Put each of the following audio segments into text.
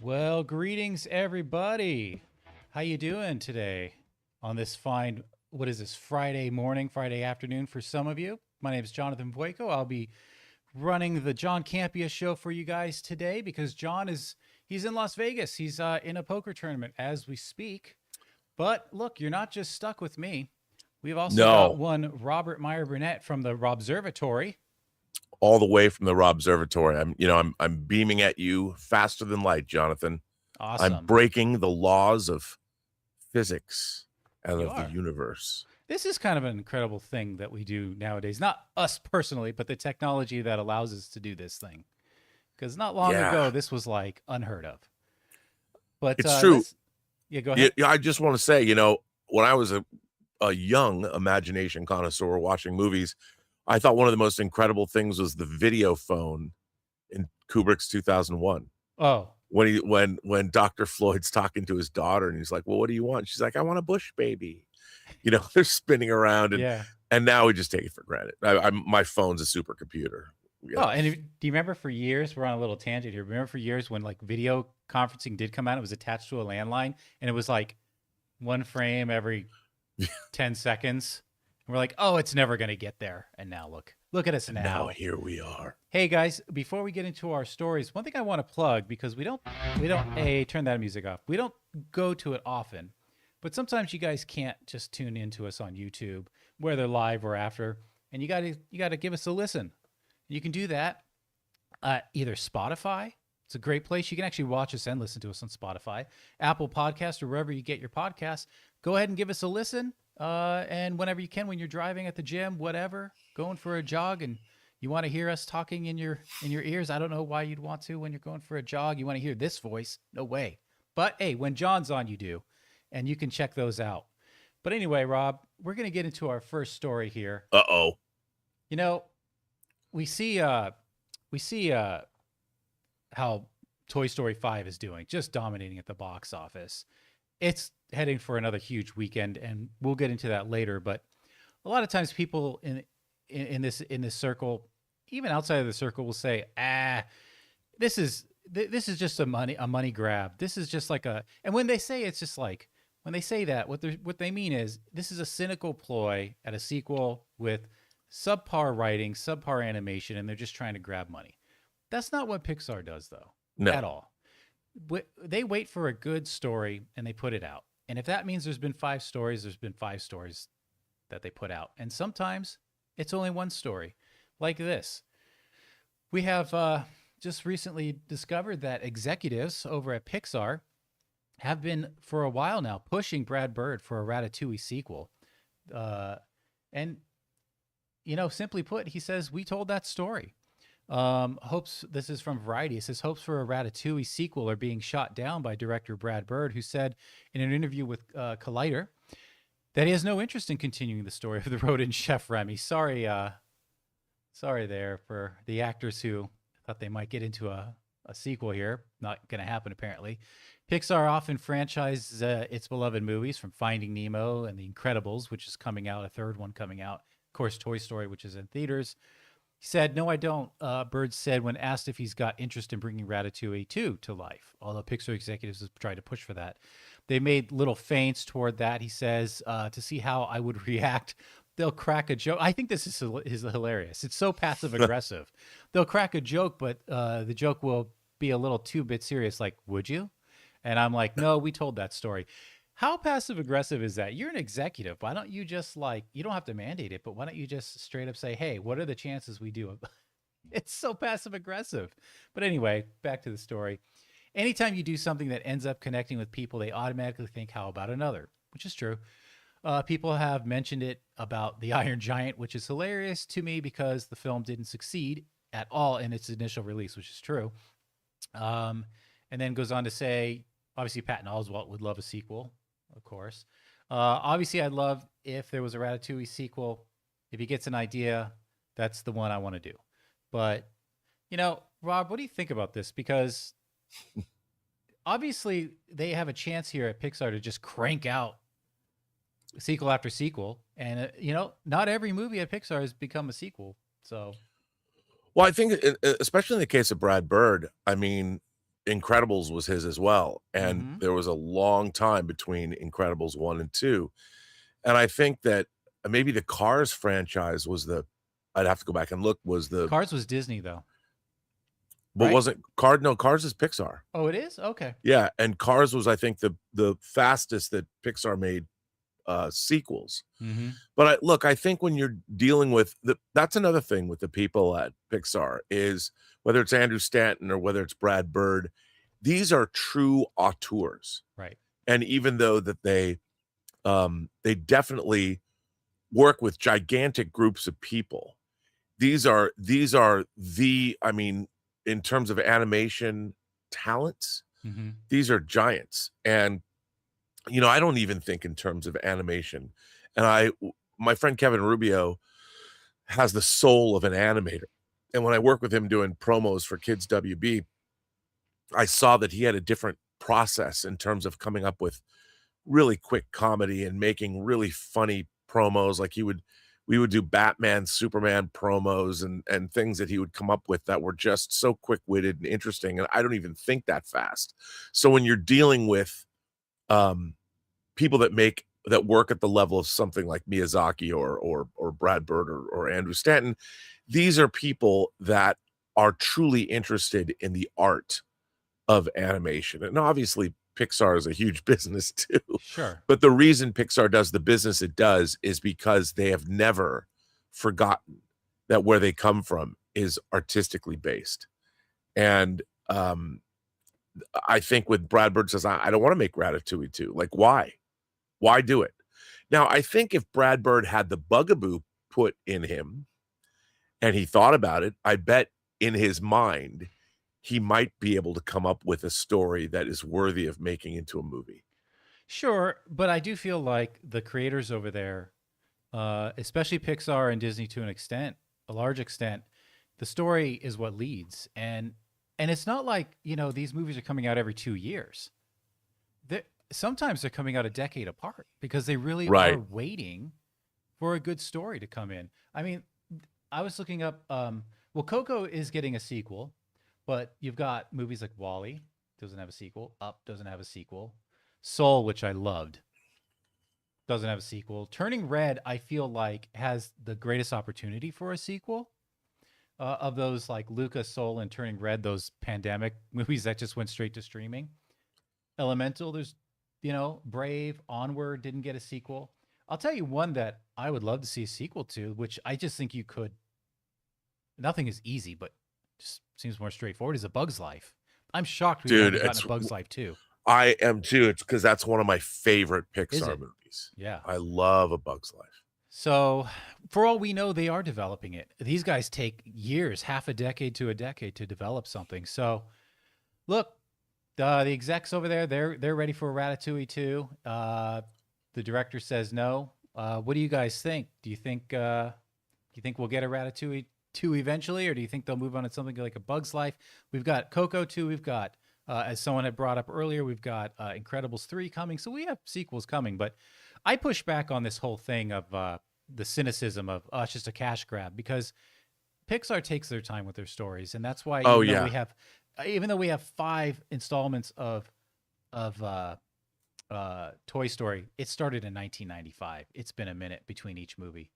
Well, greetings everybody. How you doing today on this fine what is this Friday morning, Friday afternoon for some of you? My name is Jonathan Vueko. I'll be running the John Campea Show for you guys today because he's in Las Vegas. He's in a poker tournament as we speak. But look, you're not just stuck with me. We've also got No, one Robert Meyer Burnett from the Robservatory. all the way from the Observatory. I'm beaming at you faster than light, Jonathan. I'm Awesome. breaking the laws of physics and You of the are. universe. This is kind of an incredible thing that we do nowadays. Not us personally, but the technology that allows us to do this thing. Because not long Yeah, ago, this was like unheard of. But it's true. yeah, go Yeah, ahead. I just want to say, when I was a young imagination connoisseur watching movies, I thought one of the most incredible things was the video phone in Kubrick's 2001. Oh, When Dr. Floyd's talking to his daughter and he's like, "Well, what do you want?" She's like, "I want a Bush baby." They're spinning around yeah. and now we just take it for granted. My phone's a supercomputer. Oh, and do you remember for years, we're on a little tangent here. Remember for years when like video conferencing did come out, it was attached to a landline and it was like one frame every 10 seconds. And we're like, oh, it's never going to get there. And now look at us And now now. here we are. Hey guys, before we get into our stories, one thing I want to plug because we don't hey, turn that music off. We don't go to it often. But sometimes you guys can't just tune into us on YouTube, whether live or after, and you got to give us a listen. You can do that either Spotify. It's a great place. You can actually watch us and listen to us on Spotify, Apple Podcast, or wherever you get your podcasts. Go ahead and give us a listen. And whenever you can, when you're driving at the gym, whatever, going for a jog, and you want to hear us talking in your ears. I don't know why you'd want to when you're going for a jog. You want to hear this voice? No way. But hey, when John's on, you do, and you can check those out. But anyway, Rob, we're gonna get into our first story here. Uh-oh. You know, we see how Toy Story 5 is doing, just dominating at the box office. It's heading for another huge weekend, and we'll get into that later. But a lot of times, people in this circle, even outside of the circle, will say, this is just a money grab. This is just like a." And when they say it's just like when they say that, what they mean is this is a cynical ploy at a sequel with subpar writing, subpar animation, and they're just trying to grab money. That's not what Pixar does, though, No. at all. They wait for a good story and they put it out. And if that means there's been five stories, there's been five stories that they put out. And sometimes it's only one story, like this. We have just recently discovered that executives over at Pixar have been for a while now pushing Brad Bird for a Ratatouille sequel. And simply put, he says, we told that story. Hopes, this is from Variety. It says hopes for a Ratatouille sequel are being shot down by director Brad Bird, who said in an interview with Collider that he has no interest in continuing the story of the rodent chef Remy. Sorry there for the actors who thought they might get into a sequel here. Not going to happen, apparently. Pixar often franchises its beloved movies, from Finding Nemo and The Incredibles, which is coming out, a third one coming out. Of course, Toy Story, which is in theaters. He said, no, I don't. Bird said when asked if he's got interest in bringing Ratatouille 2 to life, although Pixar executives have tried to push for that. They made little feints toward that. He says, to see how I would react, they'll crack a joke. I think this is hilarious. It's so passive aggressive. They'll crack a joke, but the joke will be a little too bit serious, like, would you? And I'm like, no, we told that story. How passive aggressive is that? You're an executive. Why don't you just you don't have to mandate it, but why don't you just straight up say, hey, what are the chances we do it? It's so passive aggressive. But anyway, back to the story. Anytime you do something that ends up connecting with people, they automatically think, how about another? Which is true. People have mentioned it about The Iron Giant, which is hilarious to me because the film didn't succeed at all in its initial release, which is true. And then goes on to say, obviously, Patton Oswalt would love a sequel, of course. Obviously, I'd love if there was a Ratatouille sequel. If he gets an idea, that's the one I want to do. But, Rob, what do you think about this? Because obviously, they have a chance here at Pixar to just crank out sequel after sequel. And, not every movie at Pixar has become a sequel. So, Well, I think, especially in the case of Brad Bird, I mean, Incredibles was his as well, and Mm-hmm. there was a long time between Incredibles 1 and 2, and I think that maybe the Cars franchise was the I'd have to go back and look, was the Cars was Disney though, but right? wasn't Cars is Pixar. Oh, it is? Okay. Yeah, and Cars was, I think, the fastest that Pixar made, sequels. Mm-hmm. But look, I think when you're dealing with that's another thing with the people at Pixar is whether it's Andrew Stanton or whether it's Brad Bird, these are true auteurs. Right. And even though that they definitely work with gigantic groups of people, these are I mean, in terms of animation talents, Mm-hmm. these are giants. And you know, I don't even think in terms of animation. And my friend Kevin Rubio has the soul of an animator. And when I work with him doing promos for Kids WB, I saw that he had a different process in terms of coming up with really quick comedy and making really funny promos. Like we would do Batman, Superman promos and things that he would come up with that were just so quick-witted and interesting. And I don't even think that fast. So when you're dealing with people that work at the level of something like Miyazaki or Brad Bird or Andrew Stanton, these are people that are truly interested in the art of animation. And obviously Pixar is a huge business too. Sure. But the reason Pixar does the business it does is because they have never forgotten that where they come from is artistically based. And I think with Brad Bird says, I don't want to make Ratatouille 2. Like, why? Why do it? Now, I think if Brad Bird had the bugaboo put in him and he thought about it, I bet in his mind, he might be able to come up with a story that is worthy of making into a movie. Sure, but I do feel like the creators over there, especially Pixar and Disney to an extent, a large extent, the story is what leads. And it's not like, you know, these movies are coming out every 2 years. Sometimes they're coming out a decade apart because they really Right. are waiting for a good story to come in. I mean, I was looking up, well, Coco is getting a sequel, but you've got movies like Wall-E, doesn't have a sequel. Up doesn't have a sequel. Soul, which I loved, doesn't have a sequel. Turning Red, I feel like has the greatest opportunity for a sequel. Of those like Luca, Soul, and Turning Red, those pandemic movies that just went straight to streaming. Elemental, there's, you know, Brave, Onward didn't get a sequel. I'll tell you one that I would love to see a sequel to, which I just think you could. Nothing is easy, but just seems more straightforward, is A Bug's Life. I'm shocked we Dude, haven't gotten A Bug's Life too. I am too. It's because that's one of my favorite Is Pixar it? movies. Yeah. I love A Bug's Life. So, for all we know, they are developing it. These guys take years, half a decade to a decade to develop something. So, look, the execs over there, they're ready for a Ratatouille too. The director says no. What do you guys think? Do you think we'll get a Ratatouille 2 eventually, or do you think they'll move on to something like A Bug's Life? We've got Coco 2. We've got, as someone had brought up earlier, we've got Incredibles 3 coming. So we have sequels coming. But I push back on this whole thing of the cynicism of, it's just a cash grab, because Pixar takes their time with their stories. And that's why even though we have 5 installments of Toy Story, it started in 1995. It's been a minute between each movie.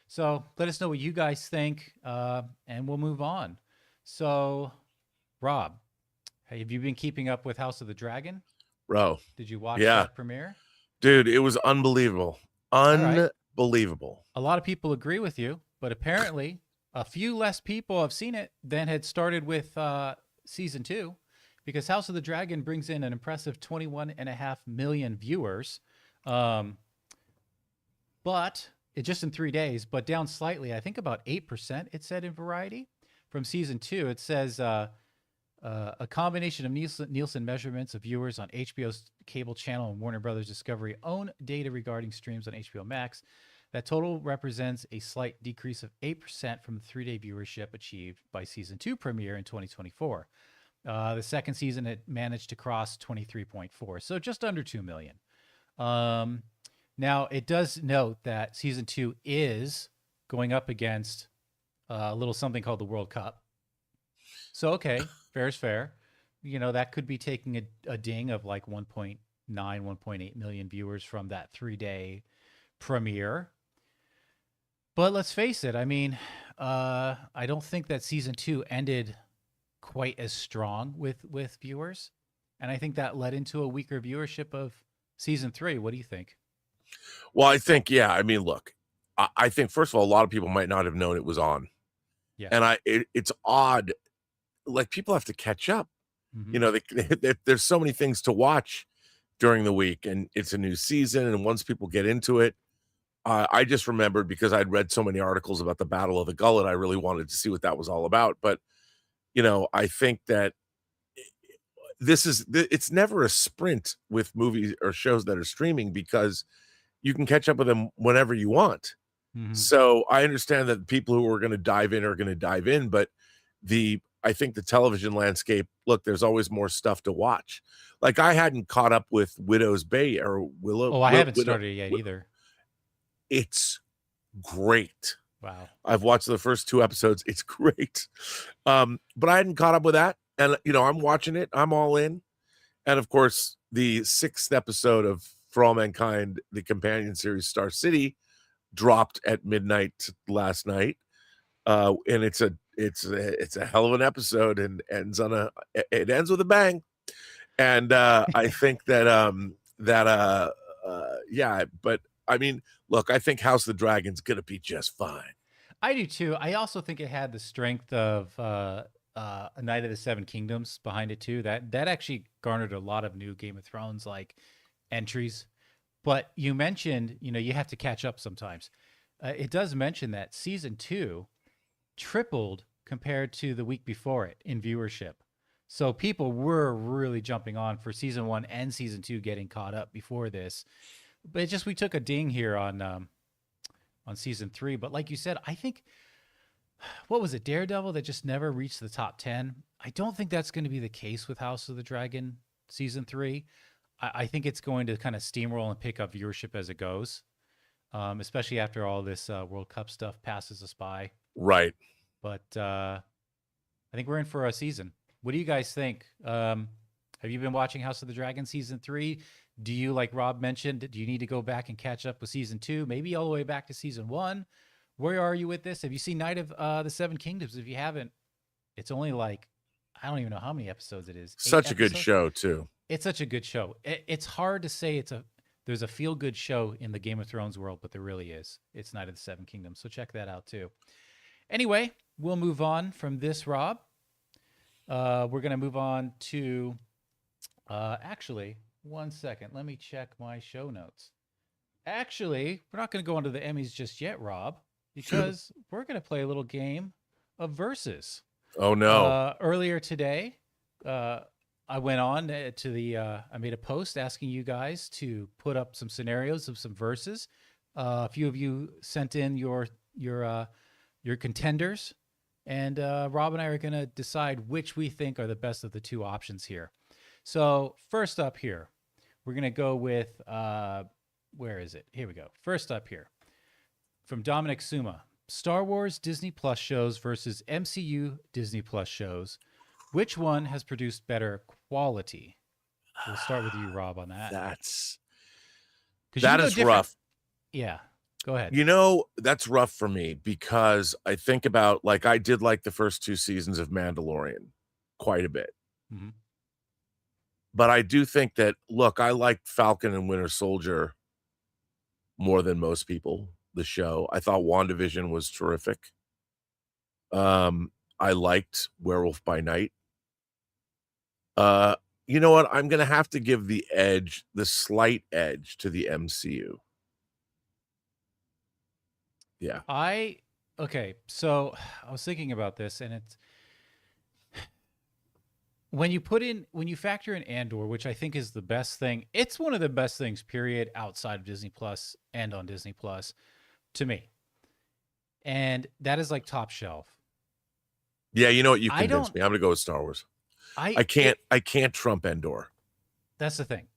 So let us know what you guys think, and we'll move on. So, Rob, have you been keeping up with House of the Dragon? Bro. Did you watch Yeah. that premiere? Dude, it was unbelievable. right. Unbelievable. A lot of people agree with you, but apparently a few less people have seen it than had started with season 2, because House of the Dragon brings in an impressive 21.5 million viewers. But it just in 3 days, but down slightly, I think about 8%, it said in Variety. From season 2, it says a combination of Nielsen measurements of viewers on HBO's cable channel and Warner Brothers Discovery own data regarding streams on HBO Max. That total represents a slight decrease of 8% from the 3-day viewership achieved by season 2 premiere in 2024. The second season, it managed to cross 23.4, so just under 2 million. Now, it does note that season 2 is going up against a little something called the World Cup. So, okay, fair is fair. that could be taking a ding of like 1.9, 1.8 million viewers from that 3-day premiere. But let's face it, I mean, I don't think that season 2 ended quite as strong with viewers, and I think that led into a weaker viewership of season 3. What do you think? Well, I think, yeah. I mean, look, I think first of all, a lot of people might not have known it was on, Yeah. and it's odd. Like people have to catch up. Mm-hmm. There's so many things to watch during the week, and it's a new season. And once people get into it, I just remembered because I'd read so many articles about the Battle of the Gullet, I really wanted to see what that was all about. But I think that it's never a sprint with movies or shows that are streaming because you can catch up with them whenever you want. Mm-hmm. So I understand that people who are going to dive in are going to dive in, but I think the television landscape, look, there's always more stuff to watch. Like I hadn't caught up with Widow's Bay or Willow. Oh, I haven't started it yet either. It's great. Wow. I've watched the first 2 episodes. It's great. But I hadn't caught up with that. And, I'm watching it. I'm all in. And of course, the 6th episode of For All Mankind, the companion series Star City, dropped at midnight last night. And it's a hell of an episode and it ends with a bang. And I think that yeah, but I mean, look, I think House of the Dragon's gonna be just fine. I do too. I also think it had the strength of A Night of the Seven Kingdoms behind it too. That actually garnered a lot of new Game of Thrones like entries. But you mentioned, you have to catch up sometimes. It does mention that season 2 tripled compared to the week before it in viewership. So people were really jumping on for season 1 and season 2 getting caught up before this. But it's just we took a ding here on season 3. But like you said, I think, what was it, Daredevil that just never reached the top 10? I don't think that's going to be the case with House of the Dragon season 3. I think it's going to kind of steamroll and pick up viewership as it goes, especially after all this World Cup stuff passes us by. Right. But I think we're in for a season. What do you guys think? Have you been watching House of the Dragon season 3? Do you, like Rob mentioned, do you need to go back and catch up with season 2? Maybe all the way back to season 1? Where are you with this? Have you seen Night of the Seven Kingdoms? If you haven't, it's only like, I don't even know how many episodes it is. Such a good show too. It's such a good show. It's hard to say there's a feel-good show in the Game of Thrones world, but there really is. It's Night of the Seven Kingdoms, so check that out too. Anyway, we'll move on from this, Rob. We're going to move on to, actually, 1 second. Let me check my show notes. Actually, we're not going to go on to the Emmys just yet, Rob, because we're going to play a little game of Versus. Oh, no. Earlier today, I went on to I made a post asking you guys to put up some scenarios of some Versus. A few of you sent in your contenders, and Rob and I are going to decide which we think are the best of the 2 options here. So first up here, we're going to go with, where is it? Here we go. First up here, from Dominic Suma, Star Wars Disney Plus shows versus MCU Disney Plus shows. Which one has produced better quality? We'll start with you, Rob, on that. That is rough. Yeah, go ahead. That's rough for me because I think about, like, I did like the first 2 seasons of Mandalorian quite a bit. Mm-hmm. But I do think that, look, I liked Falcon and Winter Soldier more than most people, the show. I thought WandaVision was terrific. I liked Werewolf by Night. You know what? I'm going to have to give the slight edge to the MCU. Yeah. Okay, so I was thinking about this, and it's when you factor in Andor, which I think is the best thing. It's one of the best things, period, outside of Disney Plus and on Disney Plus, to me. And that is like top shelf. Yeah, you know what? You convinced me. I'm gonna go with Star Wars. I can't trump Andor. That's the thing.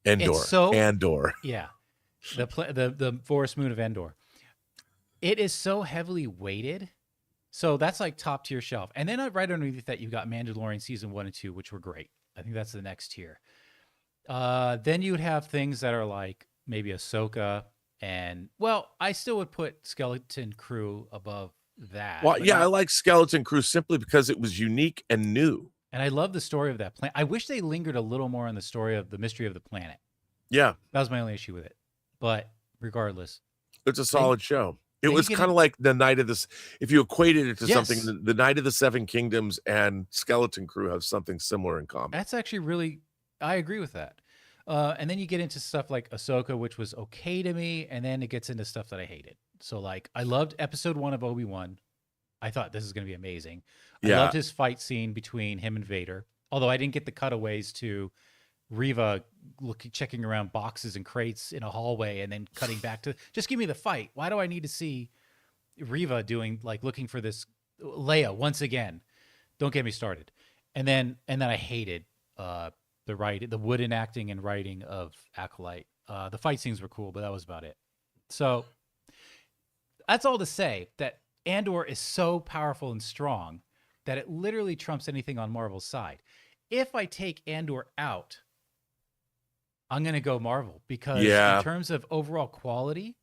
Andor. Yeah, the Forest Moon of Endor. It is so heavily weighted. So that's like top tier shelf. And then right underneath that, you've got Mandalorian season 1 and 2, which were great. I think that's the next tier. Then you would have things that are like maybe Ahsoka, and well, I still would put Skeleton Crew above that. Well, but yeah, I not- like Skeleton Crew simply because it was unique and new. and I love the story of that planet. I wish they lingered a little more on the story of the mystery of the planet. Yeah, That was my only issue with it. But regardless, it's a solid show. It then you was get kind of like the Night of the. If you equated it to Yes. something, the Night of the Seven Kingdoms and Skeleton Crew have something similar in common. that's actually really, I agree with that. And then you get into stuff like Ahsoka, which was okay to me, and then it gets into stuff that I hated. So like, I loved episode 1 of Obi-Wan. I thought this is going to be amazing. I Yeah. loved his fight scene between him and Vader, although I didn't get the cutaways to Reva checking around boxes and crates in a hallway and then cutting back to just give me the fight. Why do I need to see Reva doing like looking for this Leia once again? Don't get me started. And then I hated the wooden acting and writing of Acolyte. The fight scenes were cool, but that was about it. So that's all to say that Andor is so powerful and strong that it literally trumps anything on Marvel's side. If I take Andor out, I'm going to go Marvel because Yeah. in terms of overall quality,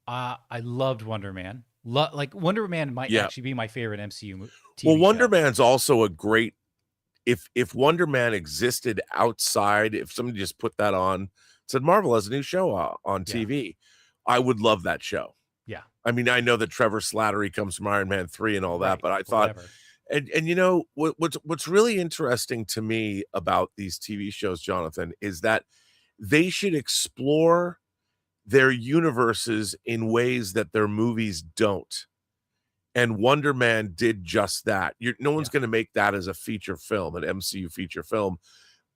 I loved Wonder Man. Like Wonder Man might Yeah. actually be my favorite MCU TV Well, Wonder show. Man's also a great. If Wonder Man existed outside, if somebody just put that on, said Marvel has a new show on Yeah. TV, I would love that show. Yeah. I mean, I know that Trevor Slattery comes from Iron Man 3 and all that, Right, but I thought, whatever. and you know what's really interesting to me about these TV shows, Jonathan, is that they should explore their universes in ways that their movies don't. And Wonder Man did just that. No one's Yeah. going to make that as a feature film, an MCU feature film,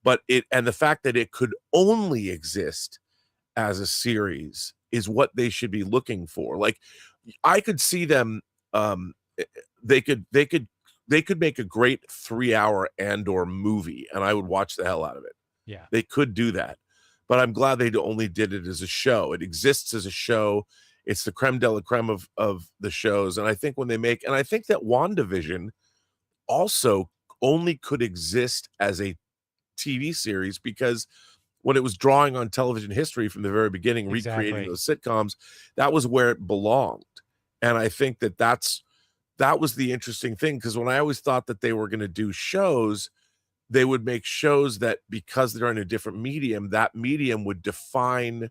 but the fact that it could only exist as a series is what they should be looking for. Like, I could see them. They could make a great 3-hour Andor movie, and I would watch the hell out of it. Yeah. They could do that, but I'm glad they only did it as a show. It exists as a show. It's the creme de la creme of the shows. And I think I think that WandaVision also only could exist as a TV series because when it was drawing on television history from the very beginning, Exactly. recreating those sitcoms, that was where it belonged. And I think that was the interesting thing, because when I always thought that they were going to do shows, they would make shows that, because they're in a different medium, that medium would define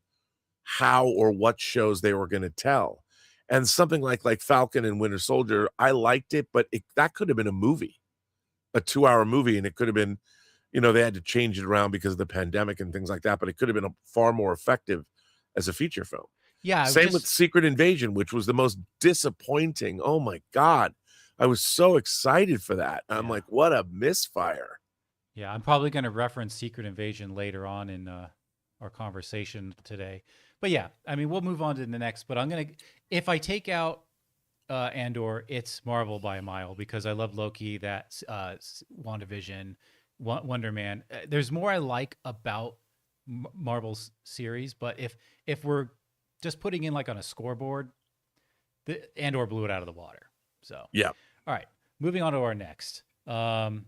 how or what shows they were going to tell. And something like Falcon and Winter Soldier, I liked it, but that could have been a movie, a 2-hour movie, and it could have been, they had to change it around because of the pandemic and things like that, but it could have been far more effective as a feature film. Yeah. Same with Secret Invasion, which was the most disappointing. Oh my God. I was so excited for that. I'm Yeah. like, what a misfire. Yeah, I'm probably going to reference Secret Invasion later on in our conversation today. But yeah, I mean, we'll move on to the next. But if I take out Andor, it's Marvel by a mile, because I love Loki, that WandaVision, Wonder Man. There's more I like about Marvel's series, but if we're just putting in like on a scoreboard, the Andor blew it out of the water. So yeah. All right, moving on to our next. From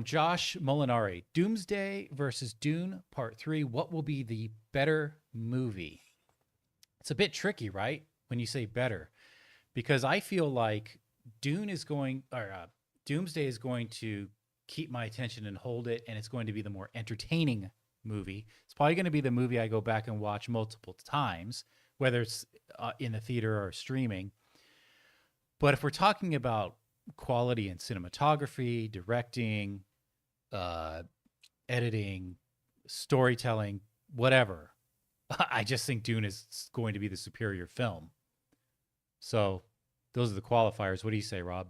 Josh Molinari, Doomsday versus Dune Part 3. What will be the better movie? It's a bit tricky, right? When you say better, because I feel like Doomsday is going to keep my attention and hold it, and it's going to be the more entertaining movie. It's probably going to be the movie I go back and watch multiple times, whether it's in the theater or streaming. But if we're talking about quality in cinematography, directing, editing, storytelling, whatever, I just think Dune is going to be the superior film. So those are the qualifiers. What do you say, Rob?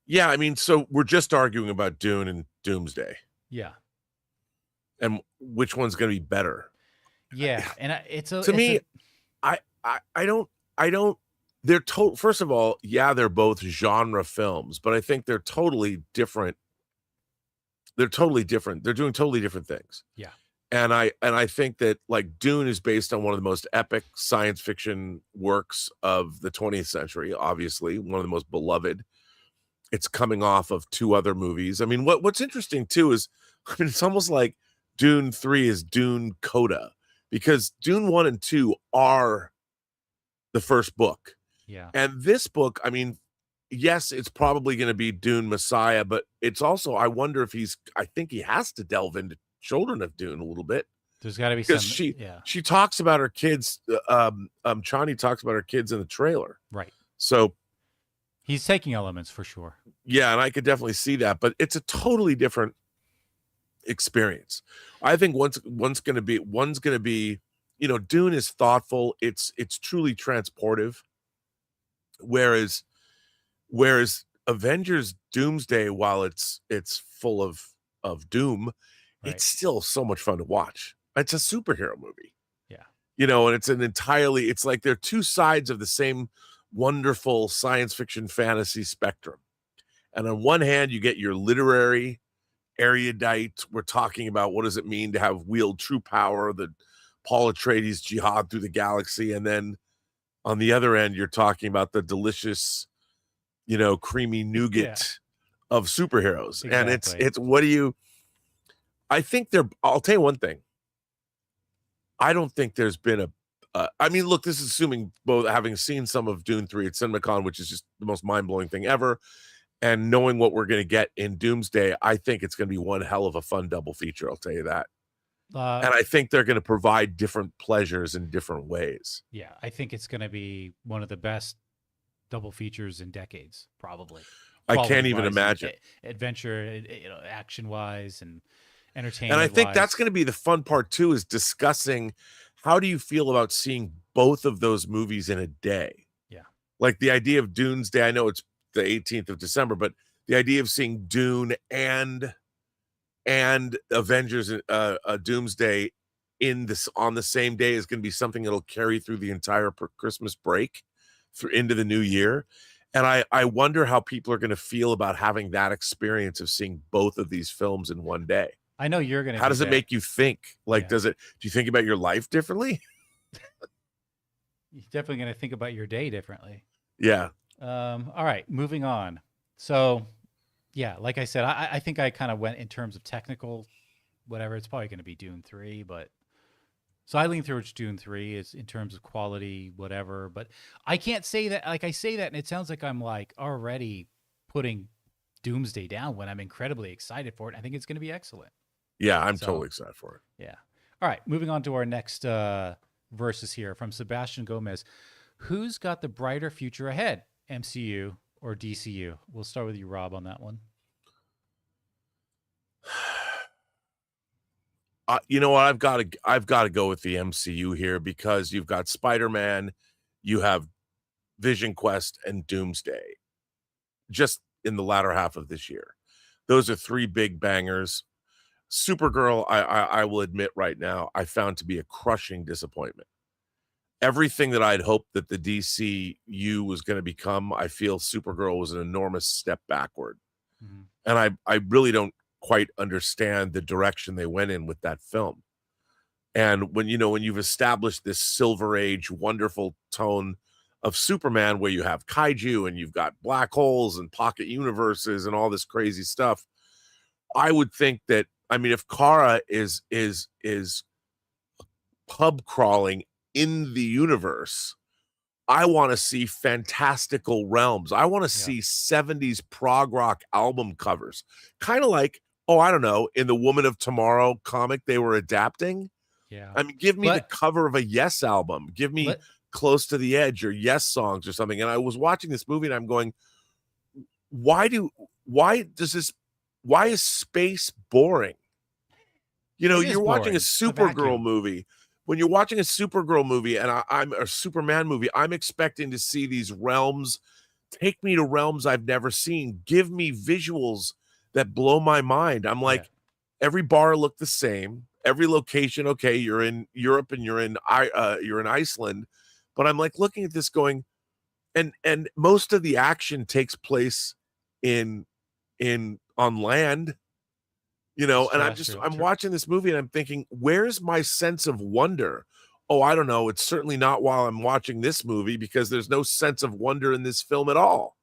Yeah, I mean, so we're just arguing about Dune and Doomsday. Yeah. And which one's going to be better? Yeah, and I don't. They're first of all, yeah, they're both genre films, but I think they're totally different. They're totally different. They're doing totally different things. Yeah. And I think that like Dune is based on one of the most epic science fiction works of the 20th century, obviously, one of the most beloved. It's coming off of two other movies. I mean, what's interesting too is I mean, it's almost like Dune 3 is Dune Coda, because Dune 1 and 2 are the first book. Yeah. And this book, I mean, yes, it's probably going to be Dune Messiah, but it's also, I wonder if I think he has to delve into Children of Dune a little bit, There's got to be some. because Yeah. she talks about her kids. Chani talks about her kids in the trailer. Right. So He's taking elements for sure. yeah, and I could definitely see that, but it's a totally different experience. I think one's going to be, you know, Dune is thoughtful. It's truly transportive. Whereas Avengers Doomsday, while it's full of doom, Right. it's still so much fun to watch. It's a superhero movie. Yeah. You know, and it's like they're two sides of the same wonderful science fiction fantasy spectrum. And on one hand, you get your literary erudite. We're talking about what does it mean to wield true power, the Paul Atreides jihad through the galaxy. And then on the other end, you're talking about the delicious, you know, creamy nougat of superheroes. Exactly. And I think I'll tell you one thing. I don't think there's been I mean, look, this is assuming both having seen some of Dune 3 at CinemaCon, which is just the most mind-blowing thing ever, and knowing what we're going to get in Doomsday, I think it's going to be one hell of a fun double feature, I'll tell you that. And I think they're going to provide different pleasures in different ways. Yeah, I think it's going to be one of the best double features in decades, probably. I can't even imagine. Adventure, you know, action-wise and entertainment. And I think that's going to be the fun part too, is discussing how do you feel about seeing both of those movies in a day? Yeah. Like the idea of Doomsday, I know it's the 18th of December, but the idea of seeing Dune and Avengers Doomsday on the same day is going to be something that'll carry through the entire Christmas break through into the new year. And I wonder how people are going to feel about having that experience of seeing both of these films in one day. I know you're going to. How does it make you think? Like, do you think about your life differently? You're definitely going to think about your day differently. Yeah. All right, moving on. So, yeah, like I said, I think I kind of went in terms of technical, whatever. It's probably going to be Dune 3, but so I lean towards Dune 3 is in terms of quality, whatever. But I can't say that. Like I say that, and it sounds like I'm like already putting Doomsday down when I'm incredibly excited for it. I think it's going to be excellent. Yeah, I'm totally excited for it. Yeah. All right, moving on to our next verses here from Sebastian Gomez. Who's got the brighter future ahead, MCU or DCU? We'll start with you, Rob, on that one. You know what? I've got to go with the MCU here, because you've got Spider-Man, you have Vision Quest, and Doomsday just in the latter half of this year. Those are three big bangers. Supergirl, I will admit right now, I found to be a crushing disappointment. Everything that I'd hoped that the DCU was going to become, I feel Supergirl was an enormous step backward. Mm-hmm. And I really don't quite understand the direction they went in with that film. And when you've established this Silver Age wonderful tone of Superman, where you have kaiju and you've got black holes and pocket universes and all this crazy stuff, I would think that, I mean, if Kara is pub crawling in the universe, I want to see fantastical realms. I want to see 70s prog rock album covers, kind of like, I don't know, in the Woman of Tomorrow comic they were adapting. Yeah, I mean, give me the cover of a Yes album. Give me Close to the Edge or Yes songs or something. And I was watching this movie and I'm going, why is space boring? You know, you're watching a Supergirl movie. When you're watching a Supergirl movie and I'm a Superman movie, I'm expecting to see these realms. Take me to realms I've never seen. Give me visuals that blow my mind. I'm like, every bar looked the same. Every location, okay, you're in Europe and you're in Iceland, but I'm like looking at this going, and most of the action takes place on land. You That's know, and true. That's true. I'm True. watching this movie and I'm thinking, where's my sense of wonder? Oh, I don't know. It's certainly not while I'm watching this movie because there's no sense of wonder in this film at all. All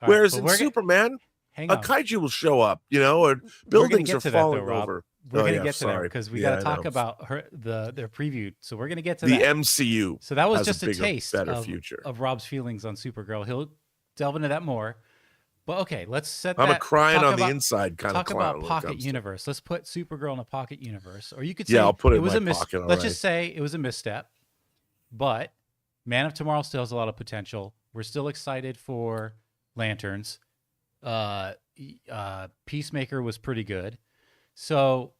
right, Whereas but in Superman, hang a on. kaiju will show up, you know, or We're gonna buildings get are to that though, falling Rob. over. We're Oh gonna yeah, get to that sorry. because we Yeah, got I to talk know. about their preview. So we're gonna get to The that. MCU So that was has just a a bigger, taste better of future. Rob's feelings on Supergirl. He'll delve into that more. But okay, let's set I'm that. a crying talk on about, the inside kind of talk clown about when it pocket comes to. universe. Let's put Supergirl in a pocket universe, or you could Yeah, say I'll put it it in was my a pocket. Let's just say it was a misstep. But Man of Tomorrow still has a lot of potential. We're still excited for Lanterns. Peacemaker was pretty good. So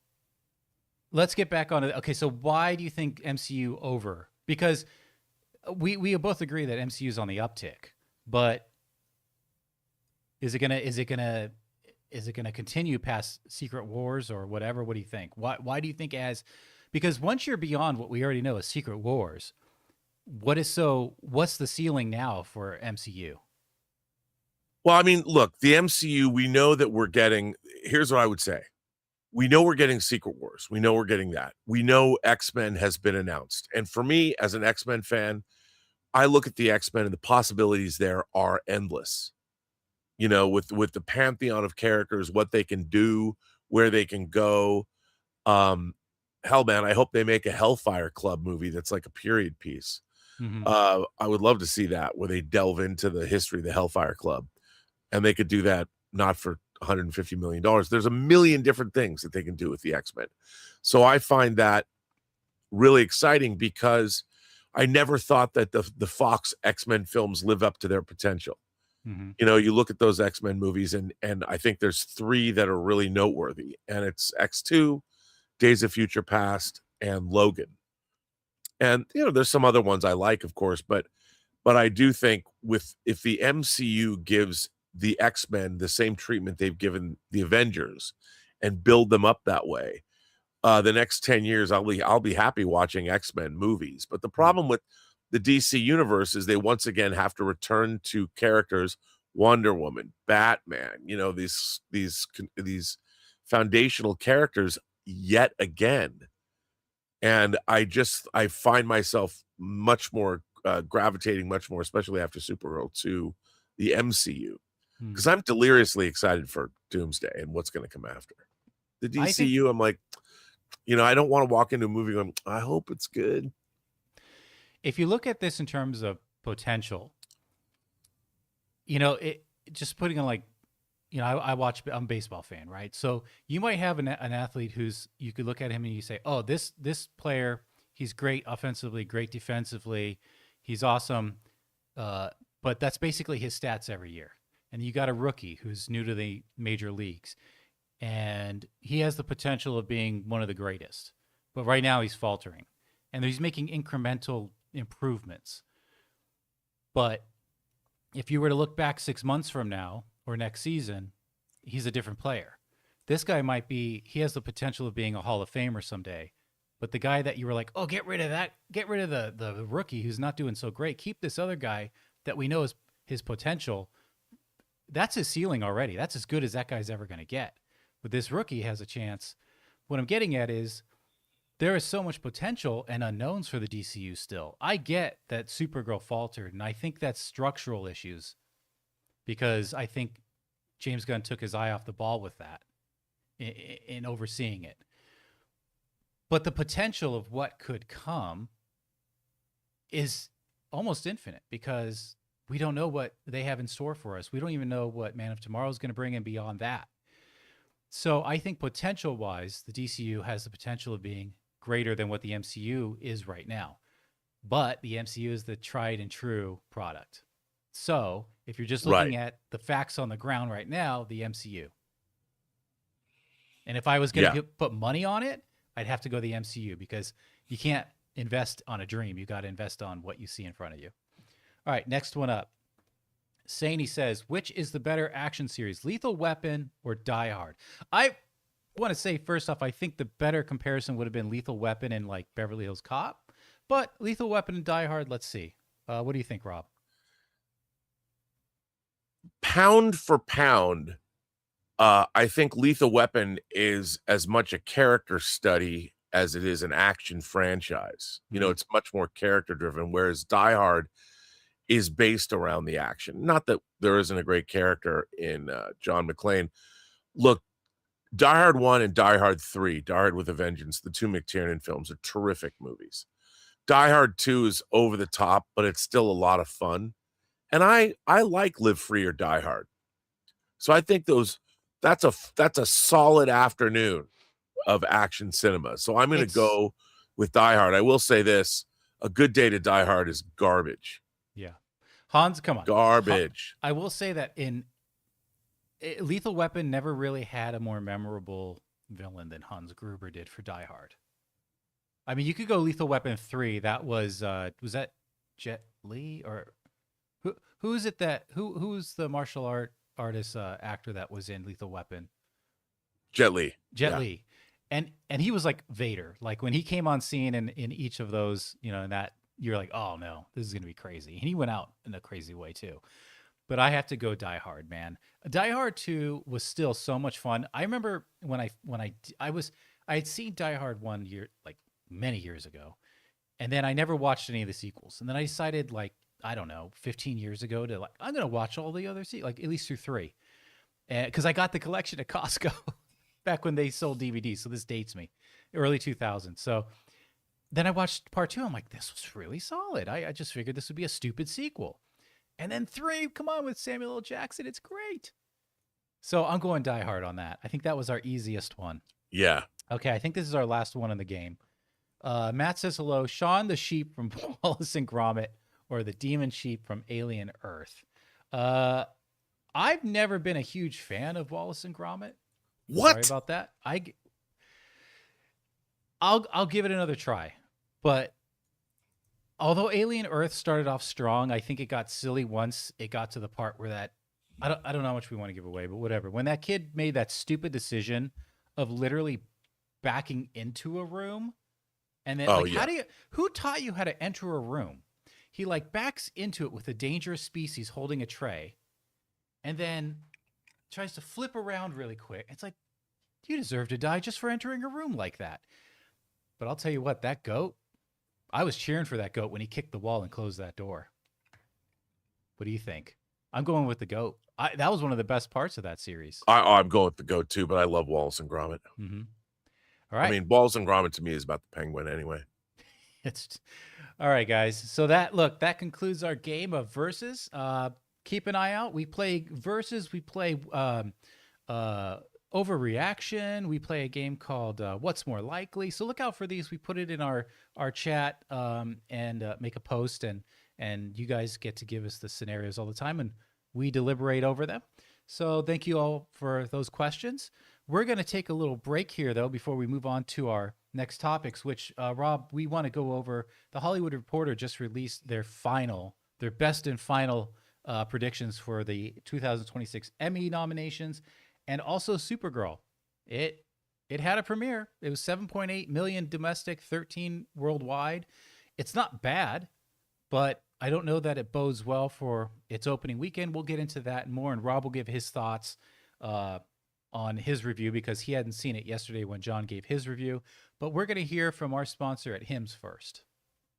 let's get back on it. Okay, so why do you think MCU over? Because we both agree that MCU is on the uptick, but is it gonna continue past Secret Wars or whatever? What do you think? Why do you think because once you're beyond what we already know is Secret Wars, what's the ceiling now for MCU? Well, I mean, look, the MCU, we know that we're getting, here's what I would say. We know we're getting Secret Wars. We know we're getting that. We know X-Men has been announced. And for me, as an X-Men fan, I look at the X-Men and the possibilities there are endless. You know, with the pantheon of characters, what they can do, where they can go. Hell, man, I hope they make a Hellfire Club movie that's like a period piece. Mm-hmm. I would love to see that, where they delve into the history of the Hellfire Club. And they could do that not for $150 million. There's a million different things that they can do with the X-Men. So I find that really exciting because I never thought that the Fox X-Men films live up to their potential. Mm-hmm. You know, you look at those X-Men movies and I think there's 3 that are really noteworthy, and it's X2, Days of Future Past, and Logan. And you know, there's some other ones I like, of course, but I do think if the MCU gives the X-Men the same treatment they've given the Avengers and build them up that way, the next 10 years I'll be happy watching X-Men movies. But the problem with the DC universe is they once again have to return to characters, Wonder Woman, Batman, you know, these foundational characters yet again. And I find myself much more gravitating much more, especially after Supergirl, to the MCU, because I'm deliriously excited for Doomsday and what's going to come after. The DCU, I'm like, you know, I don't want to walk into a movie going, I hope it's good. If you look at this in terms of potential, you know, it just putting on like, you know, I'm a baseball fan, right? So you might have an athlete you could look at him and you say, oh, this player, he's great offensively, great defensively, he's awesome, but that's basically his stats every year. And you got a rookie who's new to the major leagues, and he has the potential of being one of the greatest, but right now he's faltering, and he's making incremental improvements. But if you were to look back 6 months from now or next season, he's a different player. This guy he has the potential of being a Hall of Famer someday. But the guy that you were like, oh, get rid of the rookie who's not doing so great. Keep this other guy that we know is his potential. That's his ceiling already. That's as good as that guy's ever going to get. But this rookie has a chance. What I'm getting at is there is so much potential and unknowns for the DCU still. I get that Supergirl faltered, and I think that's structural issues, because I think James Gunn took his eye off the ball with that in overseeing it. But the potential of what could come is almost infinite, because we don't know what they have in store for us. We don't even know what Man of Tomorrow is going to bring in beyond that. So I think potential-wise, the DCU has the potential of being greater than what the MCU is right now. But the MCU is the tried and true product. So if you're just looking at the facts on the ground right now, the MCU. And if I was going to put money on it, I'd have to go the MCU, because you can't invest on a dream. You got to invest on what you see in front of you. All right, next one up. Saney says, which is the better action series, Lethal Weapon or Die Hard? I want to say, first off, I think the better comparison would have been Lethal Weapon and like Beverly Hills Cop. But Lethal Weapon and Die Hard, let's see. What do you think, Rob? Pound for pound, I think Lethal Weapon is as much a character study as it is an action franchise. You know, it's much more character driven, whereas Die Hard is based around the action. Not that there isn't a great character in John McClane. Look, Die Hard 1 and Die Hard 3, Die Hard with a Vengeance, the two McTiernan films, are terrific movies. Die Hard 2 is over the top, but it's still a lot of fun. And I like Live Free or Die Hard. So I think that's a solid afternoon of action cinema. So I'm going to go with Die Hard. I will say this, A Good Day to Die Hard is garbage. Yeah. Hans, come on. Garbage. I will say that Lethal Weapon never really had a more memorable villain than Hans Gruber did for Die Hard. I mean, you could go Lethal Weapon 3. That was that Jet Li, or who's the martial artist actor that was in Lethal Weapon? Jet Li. Jet Li. And he was like Vader. Like when he came on scene in each of those, you know, in that, you're like, oh no, this is gonna be crazy. And he went out in a crazy way too. But I have to go Die Hard, man. Die Hard 2 was still so much fun. I remember when I had seen Die Hard 1 year, like many years ago, and then I never watched any of the sequels. And then I decided, like, I don't know, 15 years ago, to like, I'm gonna watch all the other like at least through 3, because I got the collection at Costco back when they sold DVDs. So this dates me, early 2000s. So then I watched part 2. I'm like, this was really solid. I just figured this would be a stupid sequel. And then 3, come on, with Samuel L. Jackson, it's great. So I'm going Die Hard on that. I think that was our easiest one. Yeah. Okay, I think this is our last one in the game. Matt says hello. Shaun the Sheep from Wallace and Gromit, or the Demon Sheep from Alien Earth. I've never been a huge fan of Wallace and Gromit. What? Sorry about that. I'll give it another try. But although Alien Earth started off strong, I think it got silly once it got to the part where that, I don't know how much we want to give away, but whatever. When that kid made that stupid decision of literally backing into a room, and then who taught you how to enter a room? He like backs into it with a dangerous species holding a tray, and then tries to flip around really quick. It's like, you deserve to die just for entering a room like that. But I'll tell you what, that goat, I was cheering for that goat when he kicked the wall and closed that door. What do you think? I'm going with the goat. That was one of the best parts of that series. I'm going with the goat too, but I love Wallace and Gromit. Mm-hmm. All right. I mean, Wallace and Gromit to me is about the penguin anyway. All right, guys. So that concludes our game of Versus. Keep an eye out. We play Versus. We play Overreaction. We play a game called What's More Likely. So look out for these. We put it in our chat and make a post, and you guys get to give us the scenarios all the time, and we deliberate over them. So thank you all for those questions. We're going to take a little break here, though, before we move on to our next topics, which, Rob, we want to go over. The Hollywood Reporter just released their best and final predictions for the 2026 Emmy nominations, and also Supergirl. It had a premiere. It was 7.8 million domestic, 13 worldwide. It's not bad, but I don't know that it bodes well for its opening weekend. We'll get into that and more, and Rob will give his thoughts on his review, because he hadn't seen it yesterday when John gave his review. But we're going to hear from our sponsor at Hims first.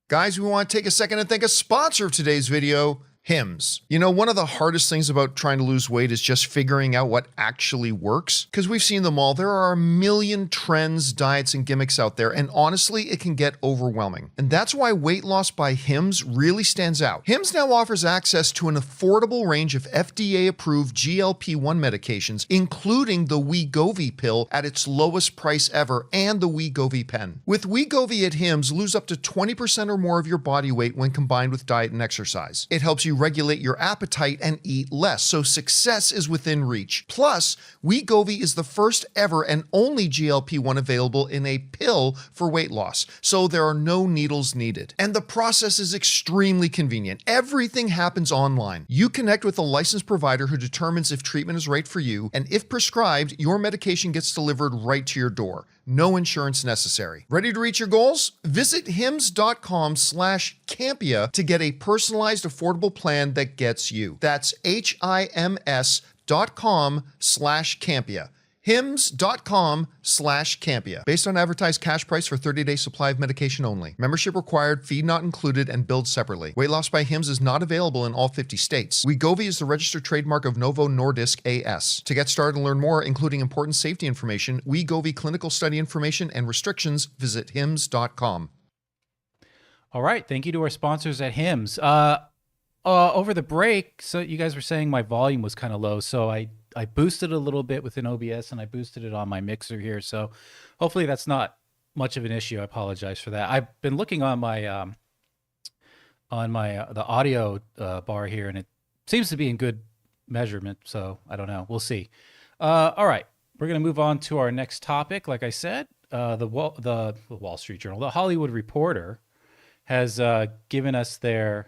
Guys, we want to take a second and thank a sponsor of today's video, Hims. You know, one of the hardest things about trying to lose weight is just figuring out what actually works. Because we've seen them all. There are a million trends, diets, and gimmicks out there, and honestly, it can get overwhelming. And that's why weight loss by Hims really stands out. Hims now offers access to an affordable range of FDA-approved GLP-1 medications, including the Wegovy pill at its lowest price ever, and the Wegovy pen. With Wegovy at Hims, lose up to 20% or more of your body weight when combined with diet and exercise. It helps you regulate your appetite and eat less, so success is within reach. Plus, Wegovy is the first ever and only GLP-1 available in a pill for weight loss, so there are no needles needed. And the process is extremely convenient. Everything happens online. You connect with a licensed provider who determines if treatment is right for you, and if prescribed, your medication gets delivered right to your door. No insurance necessary. Ready to reach your goals? Visit hims.com/Campea to get a personalized, affordable plan that gets you. That's HIMS.com/Campea hims.com/Campea. hims.com/Campea. Based on advertised cash price for 30-day supply of medication only. Membership required, fee not included, and billed separately. Weight loss by Hims is not available in all 50 states. Wegovy is the registered trademark of Novo Nordisk AS. To get started and learn more, including important safety information, Wegovy clinical study information, and restrictions, visit hims.com. All right. Thank you to our sponsors at Hims. Over the break, so you guys were saying my volume was kind of low, so I boosted a little bit within OBS, and I boosted it on my mixer here. So hopefully that's not much of an issue. I apologize for that. I've been looking on my the audio bar here, and it seems to be in good measurement. So I don't know. We'll see. All right, we're gonna move on to our next topic. Like I said, the Wall Street Journal, the Hollywood Reporter, has given us their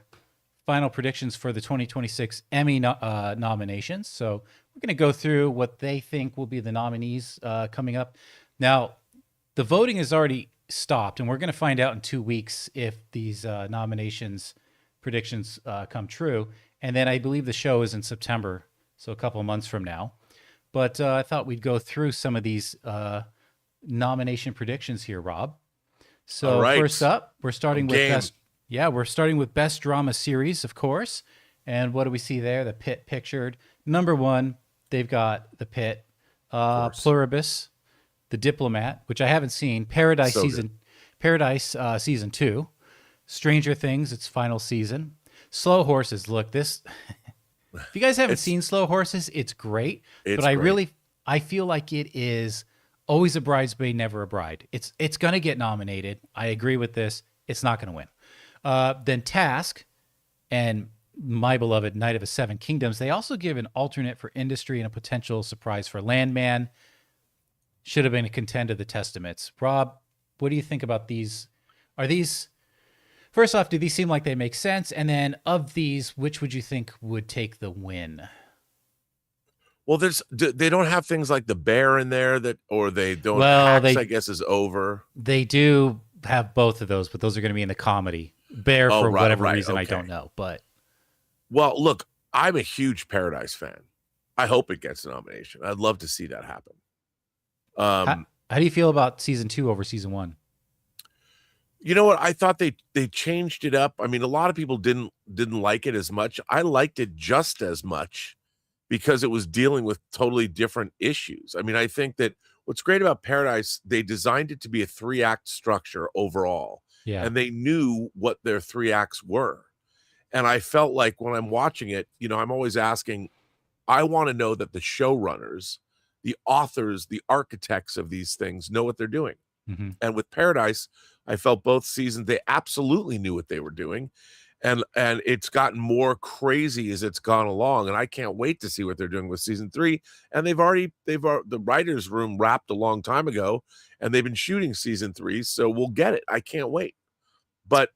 final predictions for the 2026 Emmy nominations. So we're going to go through what they think will be the nominees coming up. Now, the voting has already stopped, and we're going to find out in 2 weeks if these nominations predictions come true. And then I believe the show is in September, so a couple of months from now. But I thought we'd go through some of these nomination predictions here, Rob. So first up, we're starting with best drama series, of course. And what do we see there? The Pit pictured. Number one, they've got The Pit, Pluribus, The Diplomat, which I haven't seen, Paradise season 2, Stranger Things, its final season, Slow Horses. Look, this if you guys haven't seen Slow Horses, it's great. I feel like it is always a bridesmaid, never a bride. It's going to get nominated. I agree with this. It's not going to win. Then Task and my beloved Night of the Seven Kingdoms, they also give an alternate for industry and a potential surprise for Landman. Should have been a contender, The Testaments. Rob, what do you think about these? First off, do these seem like they make sense? And then of these, which would you think would take the win? Well, they don't have things like The Bear in there they don't. Well, Hacks, I guess, is over. They do have both of those, but those are going to be in the comedy. Bear, for whatever reason, okay. I don't know. But well, look, I'm a huge Paradise fan. I hope it gets a nomination. I'd love to see that happen. How do you feel about season 2 over season 1? You know what? I thought they changed it up. I mean, a lot of people didn't like it as much. I liked it just as much because it was dealing with totally different issues. I mean, I think that what's great about Paradise, they designed it to be a 3-act structure overall. Yeah. And they knew what their 3 acts were. And I felt like when I'm watching it, I'm always asking, I want to know that the showrunners, the authors, the architects of these things know what they're doing. Mm-hmm. And with Paradise, I felt both seasons, they absolutely knew what they were doing. And it's gotten more crazy as it's gone along. And I can't wait to see what they're doing with season 3. And the writer's room wrapped a long time ago, and they've been shooting season 3. So we'll get it. I can't wait. But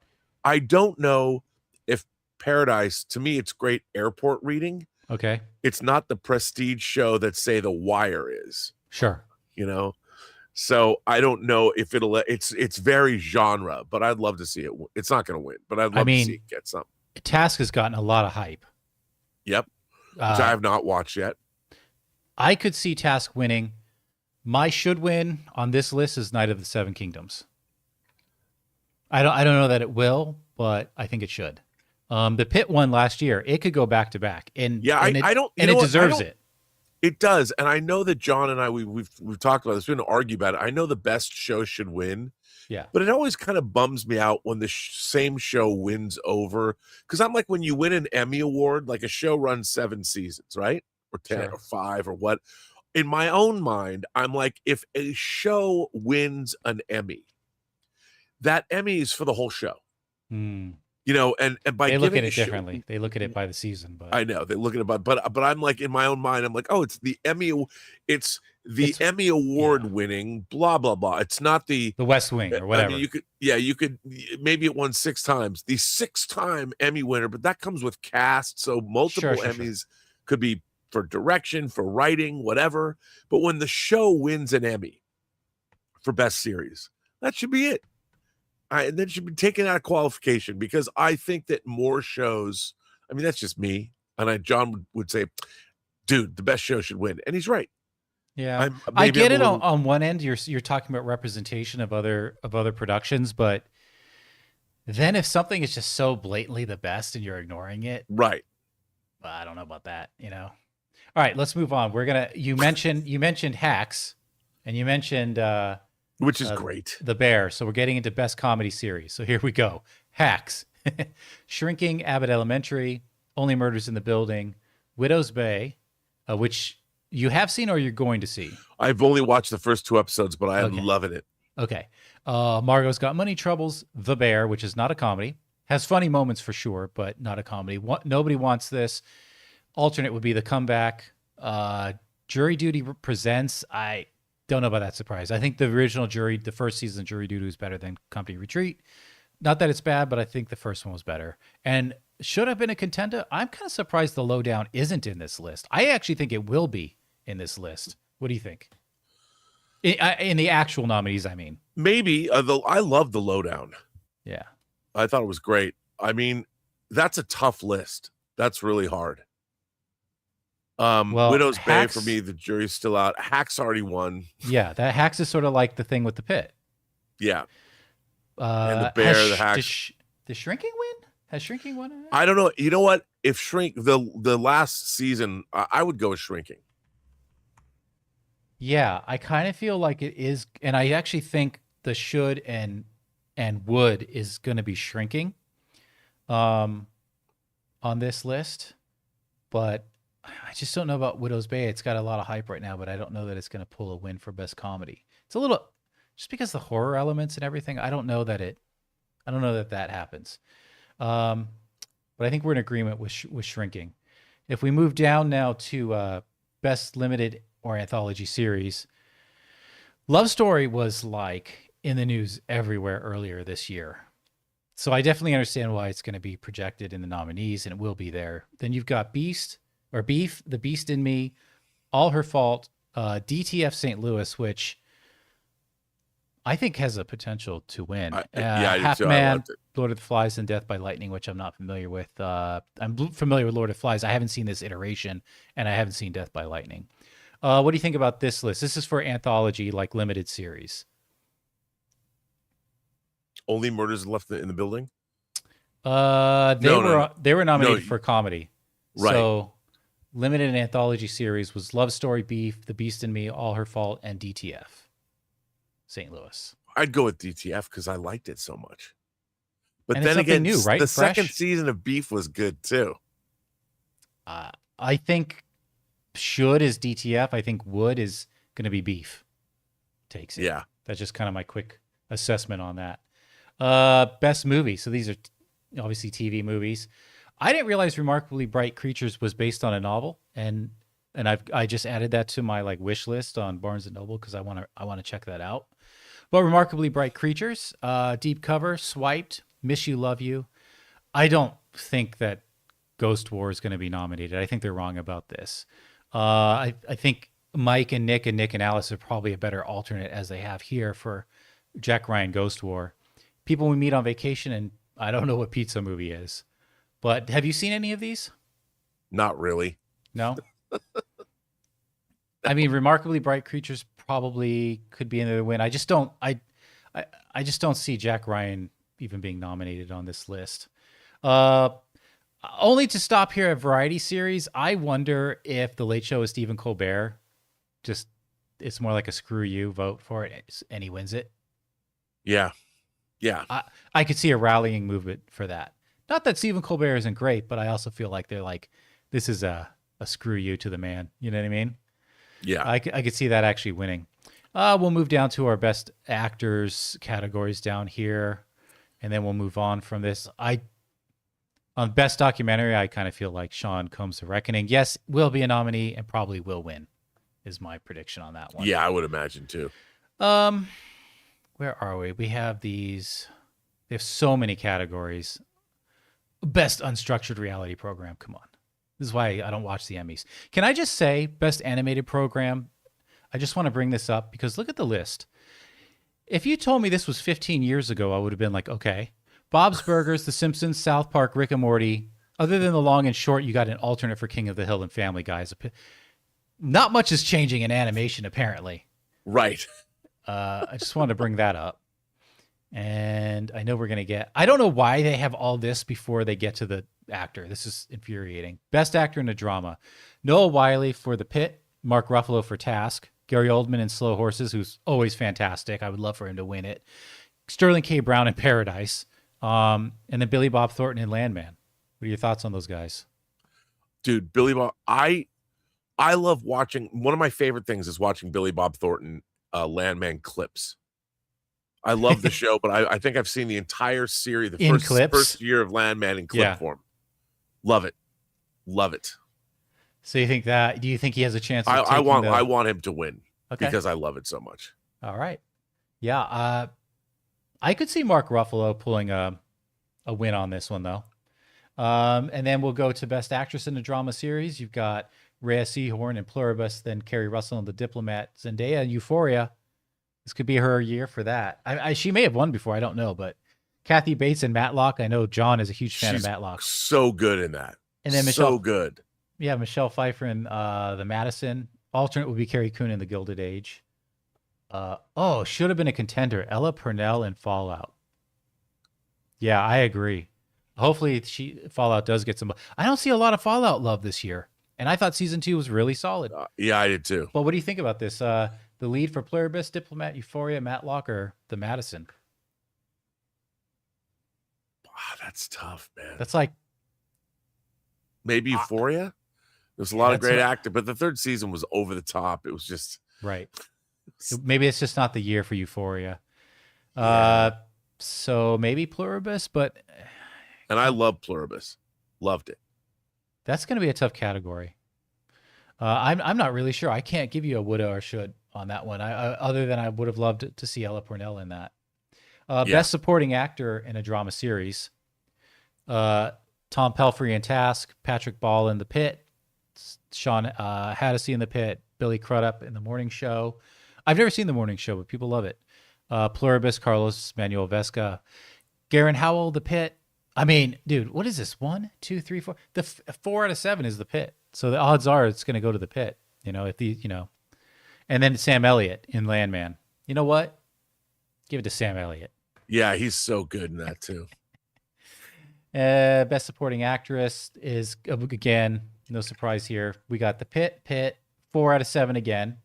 I don't know if Paradise, to me, it's great airport reading. Okay. It's not the prestige show that, say, The Wire is. Sure. So I don't know if it's very genre, but I'd love to see it. It's not going to win, but I'd love to see it get something. Task has gotten a lot of hype. Yep. Which I have not watched yet. I could see Task winning. My should win on this list is Night of the Seven Kingdoms. I don't know that it will, but I think it should. The Pit won last year. It could go back to back, and it deserves it. It does, and I know that John and I we've talked about this. We didn't argue about it. I know the best show should win. Yeah, but it always kind of bums me out when the same show wins over. Because I'm like, when you win an Emmy award, like a show runs 7 seasons, right, or 10 or 5 or what. In my own mind, I'm like, if a show wins an Emmy, that Emmy is for the whole show. And by they look at it differently. They look at it by the season, but I know they look at it, but I'm like, in my own mind, I'm like, oh, it's the Emmy Emmy award winning, blah blah blah. It's not the West Wing or whatever. I mean, you could maybe it won 6 times, the 6-time Emmy winner, but that comes with cast, so multiple Emmys could be for direction, for writing, whatever. But when the show wins an Emmy for best series, that should be it. And then should be taken out of qualification, because I think that more shows, I mean, that's just me. And John would say, dude, the best show should win. And he's right. Yeah, I get it. Little... On one end, you're talking about representation of other productions, but then if something is just so blatantly the best and you're ignoring it, right? Well, I don't know about that. All right, let's move on. You mentioned Hacks, and you mentioned which is great, The Bear. So we're getting into best comedy series. So here we go. Hacks, Shrinking, Abbott Elementary, Only Murders in the Building, Widow's Bay, which you have seen or you're going to see? I've only watched the first 2 episodes, but I am loving it. Okay. Margot's Got Money Troubles, The Bear, which is not a comedy. Has funny moments for sure, but not a comedy. Nobody Wants This. Alternate would be The Comeback. Jury Duty Presents. I don't know about that surprise. I think the original the first season of Jury Duty was better than Company Retreat. Not that it's bad, but I think the first one was better. And should have been a contender. I'm kind of surprised The Lowdown isn't in this list. I actually think it will be in this list. What do you think? In the actual nominees, I mean. Maybe. I love The Lowdown. Yeah. I thought it was great. I mean, that's a tough list. That's really hard. Widow's Bay, for me, the jury's still out. Hacks already won. Yeah, that Hacks is sort of like the thing with the pit. Yeah. And The Bear, the Hacks. The Shrinking win? Has Shrinking won? I don't know. You know what? If the last season, I would go with Shrinking. Yeah, I kind of feel like it is, and I actually think the should and would is going to be Shrinking on this list, but I just don't know about Widow's Bay. It's got a lot of hype right now, but I don't know that it's going to pull a win for best comedy. It's a little, just because the horror elements and everything, I don't know that that happens. But I think we're in agreement with Shrinking. If we move down now to best limited or anthology series, Love Story was like in the news everywhere earlier this year. So I definitely understand why it's going to be projected in the nominees, and it will be there. Then you've got Beef, The Beast in Me, All Her Fault, DTF St. Louis, which I think has a potential to win. Half Man, Lord of the Flies, and Death by Lightning, which I'm not familiar with. I'm familiar with Lord of the Flies. I haven't seen this iteration, and I haven't seen Death by Lightning. What do you think about this list? This is for anthology, like limited series. Only Murders Left in the Building? They were nominated for comedy. Right. So limited and anthology series was Love Story, Beef, The Beast in Me, All Her Fault, and DTF St. Louis. I'd go with DTF because I liked it so much. But and then again, new, right? The Fresh? second season of Beef was good too. I think should is DTF. I think would is going to be Beef. Takes it. Yeah. That's just kind of my quick assessment on that. Best movie. So these are obviously TV movies. I didn't realize Remarkably Bright Creatures was based on a novel, and I just added that to my wish list on Barnes and Noble because I want to check that out. But Remarkably Bright Creatures, Deep Cover, Swiped, Miss You, Love You. I don't think that Ghost War is going to be nominated. I think they're wrong about this. I think Mike and Nick and Alice are probably a better alternate as they have here for Jack Ryan Ghost War. People we meet on vacation, and I don't know what pizza movie is. But have you seen any of these? Not really. No? I mean, Remarkably Bright Creatures probably could be in the win. I just don't just don't see Jack Ryan even being nominated on this list. Only to stop here at variety series, I wonder if The Late Show with Stephen Colbert it's more like a screw you, vote for it, and he wins it. Yeah. Yeah. I could see a rallying movement for that. Not that Stephen Colbert isn't great, but I also feel like they're like, this is a screw you to the man. You know what I mean? Yeah. I could see that actually winning. We'll move down to our best actors categories down here, and then we'll move on from this. On best documentary, I kind of feel like Sean Combs' The Reckoning. Yes, will be a nominee and probably will win, is my prediction on that one. Yeah, I would imagine too. Where are we? We have these. They have so many categories. Best unstructured reality program. Come on. This is why I don't watch the Emmys. Can I just say best animated program? I just want to bring this up because look at the list. If you told me this was 15 years ago, I would have been like, okay. Bob's Burgers, The Simpsons, South Park, Rick and Morty, Other than the long and short, you got an alternate for King of the Hill and Family Guys. Not much is changing in animation, apparently. Right. I just wanted to bring that up. And I know we're going to get... I don't know why they have all this before they get to the actor. This is infuriating. Best actor in a drama. Noah Wyle for The Pit. Mark Ruffalo for Task. Gary Oldman in Slow Horses, who's always fantastic. I would love for him to win it. Sterling K. Brown in Paradise. And then Billy Bob Thornton in Landman. What are your thoughts on those guys? Dude, Billy Bob... I love watching... One of my favorite things is watching Billy Bob Thornton Landman clips. I love the show, but I think I've seen the entire series, the first year of Landman in clip form. Love it. Love it. So you think that, do you think he has a chance? I want him to win because I love it so much. All right. Yeah. I could see Mark Ruffalo pulling a win on this one though. And then we'll go to Best Actress in a Drama Series. You've got Rhea Seehorn in Pluribus, then Kerry Russell in The Diplomat, Zendaya in Euphoria. This could be her year for that. She may have won before, I don't know, but Kathy Bates in Matlock. I know John is a huge fan of Matlock. So good in that. And then so good. Yeah, Michelle Pfeiffer in The Madison. Alternate would be Carrie Coon in The Gilded Age. Should have been a contender. Ella Purnell in Fallout. Yeah, I agree. Hopefully Fallout does get some... I don't see a lot of Fallout love this year. And I thought season 2 was really solid. Yeah, I did too. Well, what do you think about this? The lead for Pluribus, Diplomat, Euphoria, Matlock, or The Madison? That's tough, man. That's like... Maybe Euphoria? There's a lot of great actors, but the third season was over the top. It was just... Right. Maybe it's just not the year for Euphoria. So maybe Pluribus, but... And I love Pluribus. Loved it. That's going to be a tough category. I'm not really sure. I can't give you a woulda or should on that one. Other than I would have loved to see Ella Purnell in that. Best Supporting Actor in a Drama Series. Tom Pelphrey in Task, Patrick Ball in The Pit, Sean Hattasey in The Pit, Billy Crudup in The Morning Show. I've never seen The Morning Show, but people love it. Pluribus, Carlos Manuel Vesca. Garen Howell, The Pit. I mean, dude, what is this? 1, 2, 3, 4. The 4 out of 7 is The Pit. So the odds are it's going to go to The Pit. And then Sam Elliott in Landman. You know what? Give it to Sam Elliott. Yeah, he's so good in that too. Best Supporting Actress is, again, no surprise here. We got The Pit, 4 out of 7 again.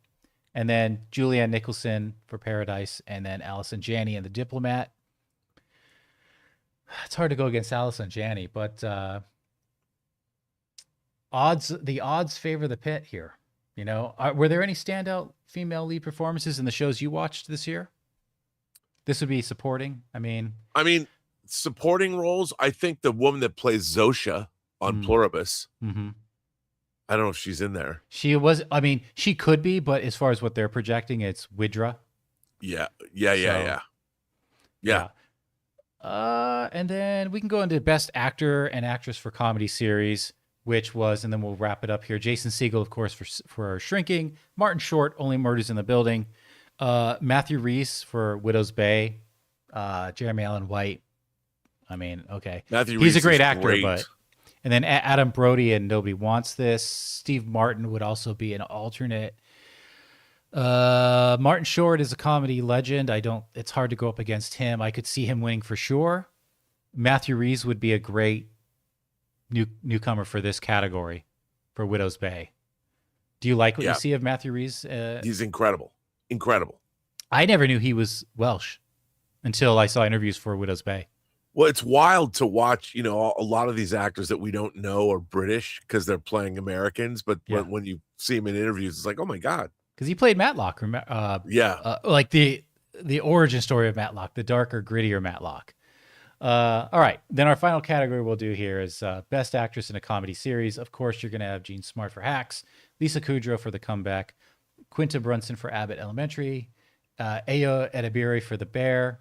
And then Julianne Nicholson for Paradise. And then Allison Janney in The Diplomat. It's hard to go against Allison Janney, but the odds favor The Pit here. Were there any standout female lead performances in the shows you watched this year? This would be supporting. I mean, supporting roles. I think the woman that plays Zosha on Pluribus. Mm-hmm. I don't know if she's in there. She was. I mean, she could be, but as far as what they're projecting, it's Widra. Yeah. And then we can go into Best Actor and Actress for Comedy Series, which was, and then we'll wrap it up here. Jason Segel, of course, for Shrinking. Martin Short, Only Murders in the Building. Matthew Rhys for Widow's Bay. Jeremy Allen White. I mean, okay. He's a great actor, but... And then Adam Brody and Nobody Wants This. Steve Martin would also be an alternate. Martin Short is a comedy legend. It's hard to go up against him. I could see him winning for sure. Matthew Rhys would be a great newcomer for this category for Widow's Bay. Do you like what you see of Matthew Rhys? He's incredible. Incredible. I never knew he was Welsh until I saw interviews for Widow's Bay. Well, it's wild to watch, a lot of these actors that we don't know are British because they're playing Americans. But when you see him in interviews, it's like, oh my God. Because he played Matlock. Like the origin story of Matlock, the darker, grittier Matlock. All right. Then our final category we'll do here is Best Actress in a Comedy Series. Of course, you're going to have Jean Smart for Hacks, Lisa Kudrow for The Comeback, Quinta Brunson for Abbott Elementary, Ayo Edebiri for The Bear,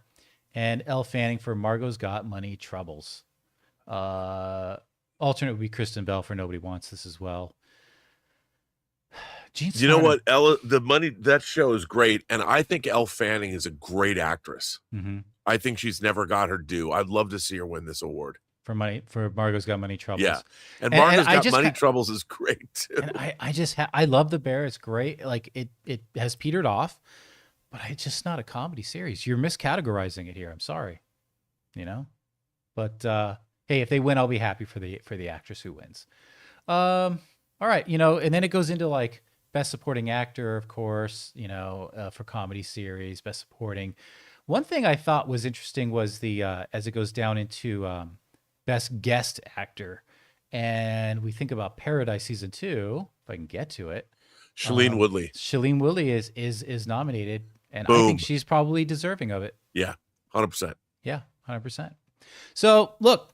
and Elle Fanning for Margot's Got Money Troubles. Alternate would be Kristen Bell for Nobody Wants This as well. You know what? That show is great. And I think Elle Fanning is a great actress. Mm-hmm. I think she's never got her due. I'd love to see her win this award. for Margot's Got Money Troubles. Yeah, and And Margot's I Got just Money ca- Troubles is great too. And I love The Bear. It's great. Like it has petered off, but it's just not a comedy series. You're miscategorizing it here. I'm sorry, you know. But hey, if they win, I'll be happy for the actress who wins. All right, you know, and then it goes into like best supporting actor, of course, you know, for comedy series, best supporting. One thing I thought was interesting was the as it goes down into best guest actor, and we think about Paradise season 2. If I can get to it, Shailene Woodley. Shailene Woodley is nominated, and I Boom. think she's probably deserving of it. Yeah, 100%. Yeah, 100%. So look,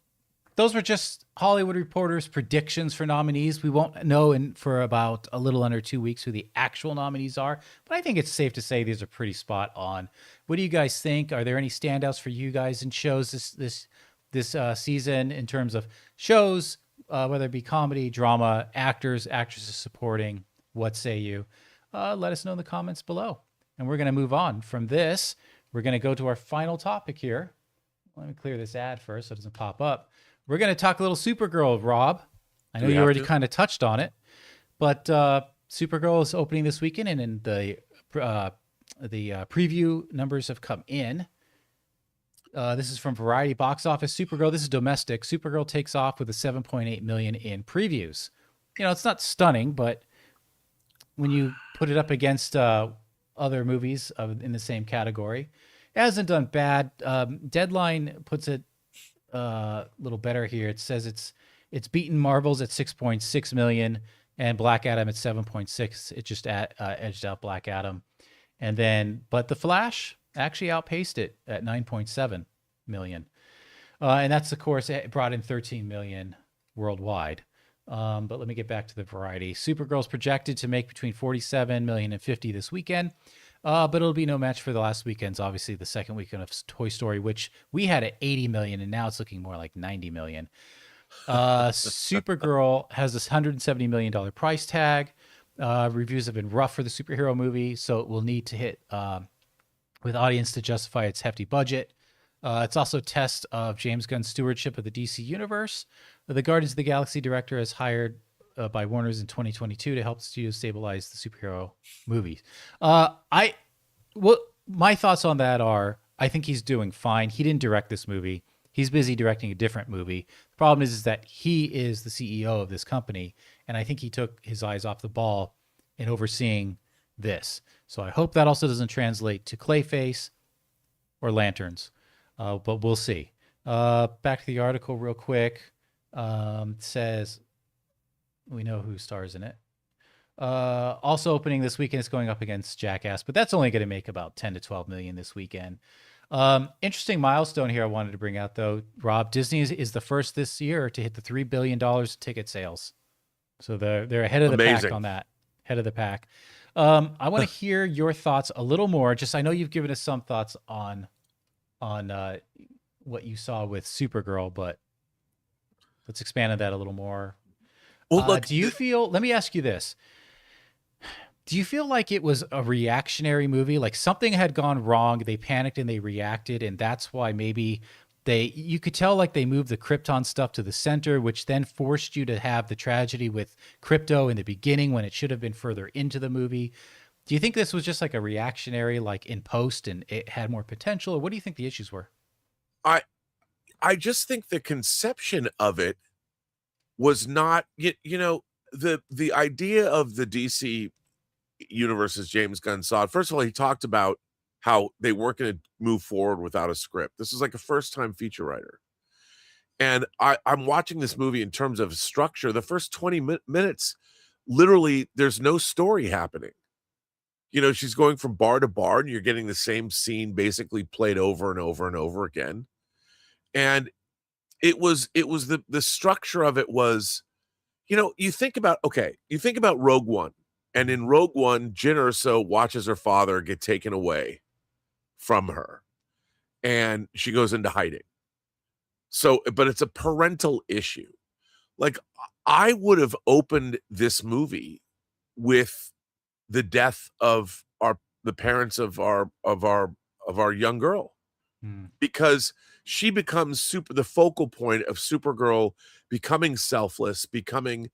those were just Hollywood Reporter's predictions for nominees. We won't know for about a little under 2 weeks who the actual nominees are, but I think it's safe to say these are pretty spot on. What do you guys think? Are there any standouts for you guys in shows this season in terms of shows, whether it be comedy, drama, actors, actresses supporting? What say you? Let us know in the comments below. And we're going to move on from this. We're going to go to our final topic here. Let me clear this ad first so it doesn't pop up. We're going to talk a little Supergirl, Rob. I know you already kind of touched on it, but Supergirl is opening this weekend, and in the preview numbers have come in. This is from Variety Box Office. Supergirl, this is domestic. Supergirl takes off with a 7.8 million in previews. You know, it's not stunning, but when you put it up against other movies in the same category, it hasn't done bad. Deadline puts it a little better here. It says it's beaten Marvel's at 6.6 million and Black Adam at 7.6. It just edged out Black Adam. And then, but The Flash actually outpaced it at 9.7 million. And that's, of course, it brought in 13 million worldwide. But let me get back to the Variety. Supergirl's projected to make between 47 million and 50 this weekend. But it'll be no match for the last weekend's, obviously, the second weekend of Toy Story, which we had at 80 million, and now it's looking more like 90 million. Supergirl has this $170 million price tag. Reviews have been rough for the superhero movie, so it will need to hit with audience to justify its hefty budget. It's also a test of James Gunn's stewardship of the DC universe. The Guardians of the Galaxy director is hired by Warner's in 2022 to help the studio stabilize the superhero movies. My thoughts on that are, I think he's doing fine. He didn't direct this movie. He's busy directing a different movie. The problem is that he is the CEO of this company, and I think he took his eyes off the ball in overseeing this. So I hope that also doesn't translate to Clayface or Lanterns, but we'll see. Back to the article real quick. It says, we know who stars in it. Also opening this weekend is going up against Jackass, but that's only going to make about 10 to 12 million this weekend. Interesting milestone here I wanted to bring out, though, Rob. Disney is the first this year to hit the $3 billion ticket sales. So they're ahead of the pack on that. Head of the pack. I want to hear your thoughts a little more. Just, I know you've given us some thoughts on what you saw with Supergirl, but let's expand on that a little more. Well, look, do you feel, let me ask you this. Do you feel like it was a reactionary movie? Like something had gone wrong, they panicked and they reacted, and that's why maybe you could tell like they moved the Krypton stuff to the center, which then forced you to have the tragedy with Krypto in the beginning when it should have been further into the movie. Do you think this was just like a reactionary, like in post, and it had more potential? Or what do you think the issues were? I just think the conception of it was not, you know, the idea of the DC universe as James Gunn saw it. First of all, he talked about how they weren't going to move forward without a script. This is like a first-time feature writer. And I'm watching this movie in terms of structure. The first 20 minutes, literally, there's no story happening. You know, she's going from bar to bar, and you're getting the same scene basically played over and over and over again. And it was the structure of it was, you know, you think about Rogue One, and in Rogue One, Jyn Erso watches her father get taken away from her, and she goes into hiding. So, but it's a parental issue. Like, I would have opened this movie with the death of the parents of our young girl. Mm. because she becomes the focal point of Supergirl becoming selfless, becoming,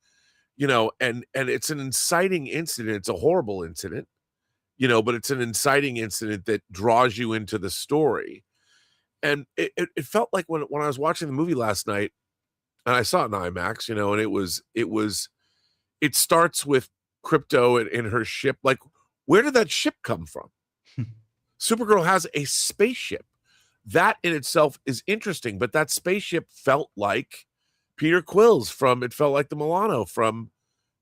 and it's an inciting incident. It's a horrible incident, but it's an inciting incident that draws you into the story. And it felt like when I was watching the movie last night, and I saw it in IMAX, and it starts with Crypto in her ship. Like, where did that ship come from? Supergirl has a spaceship. That in itself is interesting, but that spaceship felt like Peter Quill's it felt like the Milano from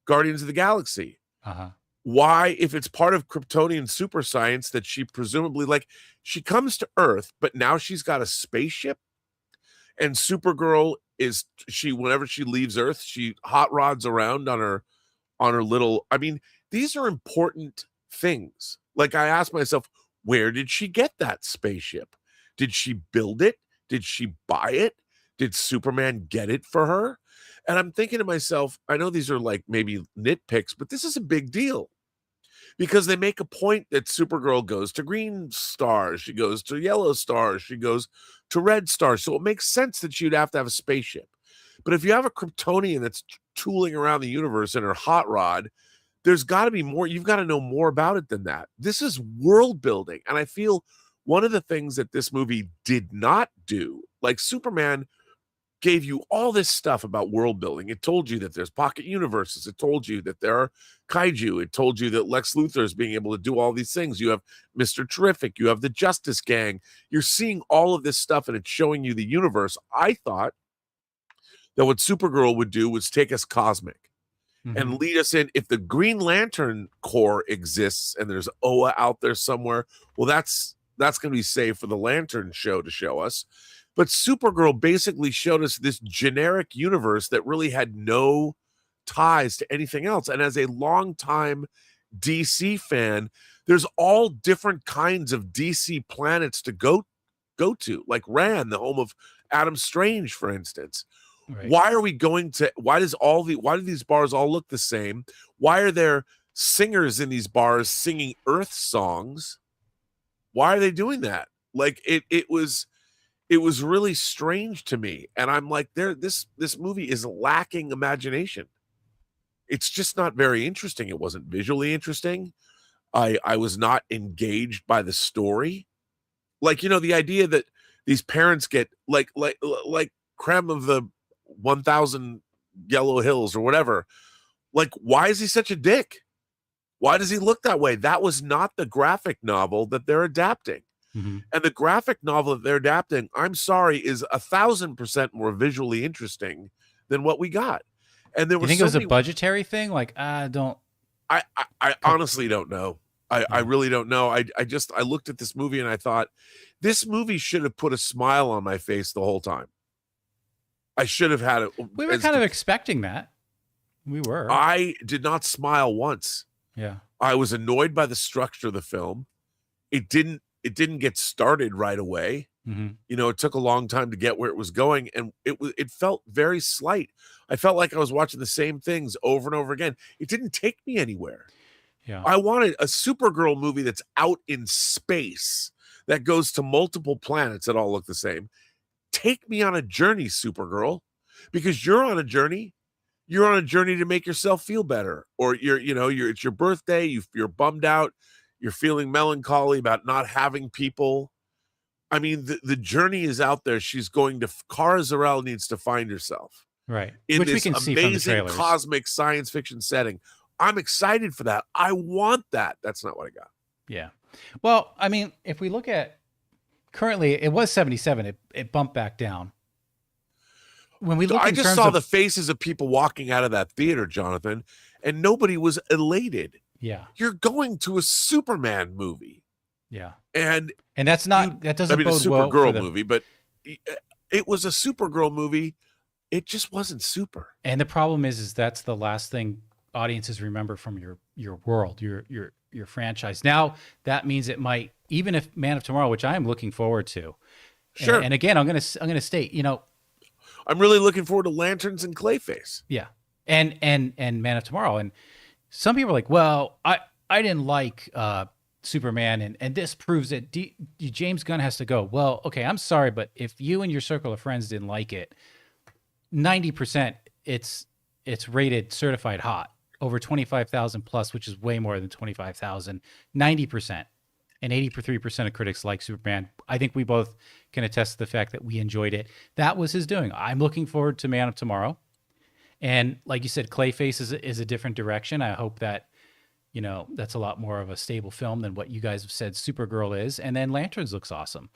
Guardians of the Galaxy. Uh-huh. Why, if it's part of Kryptonian super science that she presumably, like, she comes to Earth, but now she's got a spaceship, and Supergirl whenever she leaves Earth, she hot rods around on her little, I mean, these are important things. Like, I asked myself, where did she get that spaceship? Did she build it? Did she buy it? Did Superman get it for her? And I'm thinking to myself, I know these are like maybe nitpicks, but this is a big deal because they make a point that Supergirl goes to green stars, she goes to yellow stars, she goes to red stars. So it makes sense that she'd have to have a spaceship. But if you have a Kryptonian that's tooling around the universe in her hot rod, there's got to be more. You've got to know more about it than that. This is world building. And I feel one of the things that this movie did not do, like Superman gave you all this stuff about world building. It told you that there's pocket universes. It told you that there are kaiju. It told you that Lex Luthor is being able to do all these things. You have Mr. Terrific. You have the Justice Gang. You're seeing all of this stuff and it's showing you the universe. I thought that what Supergirl would do was take us cosmic and lead us in. If the Green Lantern Corps exists and there's Oa out there somewhere, well, that's going to be safe for the Lantern show to show us. But Supergirl basically showed us this generic universe that really had no ties to anything else. And as a longtime DC fan, there's all different kinds of DC planets to go to, like Ran, the home of Adam Strange, for instance. Right. Why do these bars all look the same? Why are there singers in these bars singing Earth songs? Why are they doing that? Like, it was really strange to me. And I'm like, this movie is lacking imagination. It's just not very interesting. It wasn't visually interesting. I was not engaged by the story. Like, the idea that these parents get like creme of the 1,000 Yellow Hills or whatever. Like, why is he such a dick? Why does he look that way? That was not the graphic novel that they're adapting. Mm-hmm. And the graphic novel that they're adapting, I'm sorry, is 1,000% more visually interesting than what we got. And there was, you think it was a budgetary thing? Like, I honestly don't know. I really don't know. I looked at this movie and I thought, this movie should have put a smile on my face the whole time. I should have had it. We were kind of expecting that. We were. I did not smile once. Yeah. I was annoyed by the structure of the film. It didn't get started right away. Mm-hmm. It took a long time to get where it was going, and it felt very slight. I felt like I was watching the same things over and over again. It didn't take me anywhere. Yeah. I wanted a Supergirl movie that's out in space, that goes to multiple planets that all look the same. Take me on a journey, Supergirl, because you're on a journey. You're on a journey to make yourself feel better, or it's your birthday. You're bummed out. You're feeling melancholy about not having people. I mean, the journey is out there. She's going to Kara Zor-El needs to find herself, right? In Which this we can see from the amazing trailers. Cosmic science fiction setting. I'm excited for that. I want that. That's not what I got. Yeah. Well, I mean, if we look at currently, it was 77. It bumped back down. When we look, I just saw the faces of people walking out of that theater, Jonathan, and nobody was elated. Yeah. You're going to a Superman movie. Yeah. And that's not, that doesn't a bode well Supergirl for the movie, but it was a Supergirl movie. It just wasn't super. And the problem is that's the last thing audiences remember from your world, your franchise. Now that means it might, even if Man of Tomorrow, which I am looking forward to. Sure. And again, I'm going to state, I'm really looking forward to Lanterns and Clayface. Yeah. And Man of Tomorrow. And some people are like, well, I didn't like Superman, and this proves that James Gunn has to go. Well, okay, I'm sorry, but if you and your circle of friends didn't like it, 90% it's rated certified hot, over 25,000 plus, which is way more than 25,000. 90%, and 83% of critics like Superman. I think we both can attest to the fact that we enjoyed it. That was his doing. I'm looking forward to Man of Tomorrow, and like you said, Clayface is a different direction. I hope that, you know, that's a lot more of a stable film than what you guys have said Supergirl is. And then Lanterns looks awesome.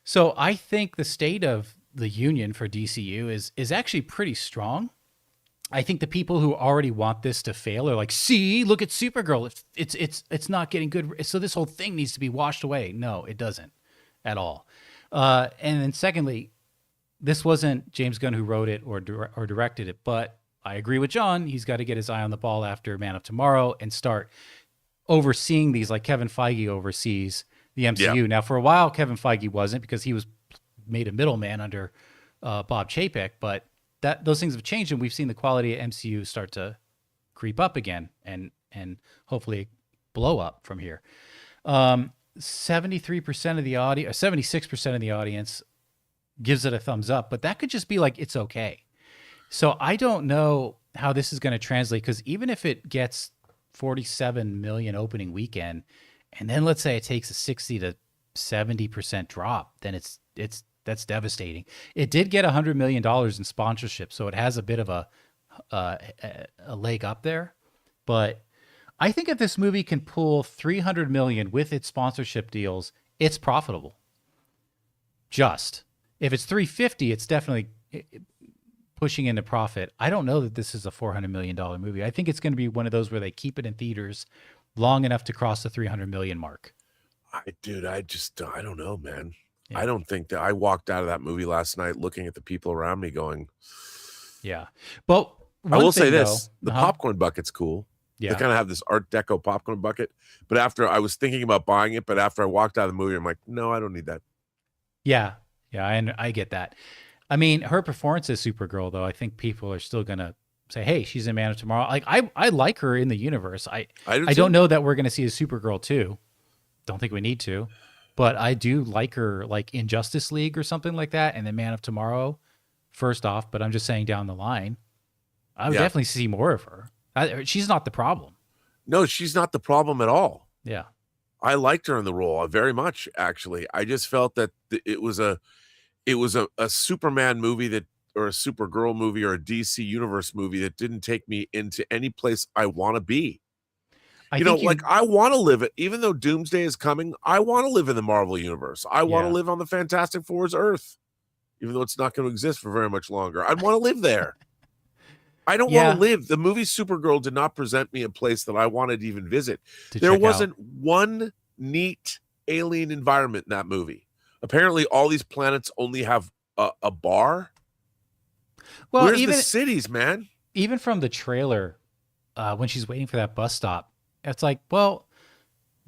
So I think the state of the union for DCU is actually pretty strong. I think the people who already want this to fail are like, see, look at Supergirl. It's not getting good. So this whole thing needs to be washed away. No, it doesn't at all. And then secondly, this wasn't James Gunn who wrote it or directed it, but I agree with John. He's got to get his eye on the ball after Man of Tomorrow and start overseeing these like Kevin Feige oversees the MCU. Yeah. Now, for a while, Kevin Feige wasn't, because he was made a middleman under Bob Chapek, but those things have changed, and we've seen the quality of MCU start to creep up again and hopefully blow up from here. 73% of the audience, 76% of the audience gives it a thumbs up, but that could just be like, it's okay. So I don't know how this is going to translate, because even if it gets 47 million opening weekend, and then let's say it takes a 60 to 70% drop, then that's devastating. It did get $100 million in sponsorship, so it has a bit of a leg up there. But I think if this movie can pull 300 million with its sponsorship deals, it's profitable. Just if it's 350, it's definitely pushing into profit. I don't know that this is a $400 million movie. I think it's going to be one of those where they keep it in theaters long enough to cross the 300 million mark. I don't know, man. Yeah. I don't think that. I walked out of that movie last night looking at the people around me going, yeah. But I will say this, the popcorn bucket's cool. Yeah. They kind of have this Art Deco popcorn bucket. But after I was thinking about buying it, but after I walked out of the movie, I'm like, no, I don't need that. Yeah. Yeah, I get that. I mean, her performance as Supergirl, though, I think people are still going to say, hey, she's in Man of Tomorrow. Like, I like her in the universe. I don't know that we're going to see a Supergirl too. Don't think we need to. But I do like her, like in Justice League or something like that, and then Man of Tomorrow, first off. But I'm just saying down the line, I would definitely see more of her. She's not the problem. No, she's not the problem at all. Yeah. I liked her in the role very much, actually. I just felt that it was a Superman movie or a Supergirl movie or a DC Universe movie that didn't take me into any place I want to be. I want to live it, even though Doomsday is coming. I want to live in the Marvel Universe. I want to live on the Fantastic Four's Earth, even though it's not going to exist for very much longer. I want to live there. I don't want to live. The movie Supergirl did not present me a place that I wanted to even visit. There wasn't one neat alien environment in that movie. Apparently, all these planets only have a bar. Well, where's the cities, man? Even from the trailer, when she's waiting for that bus stop, it's like, well,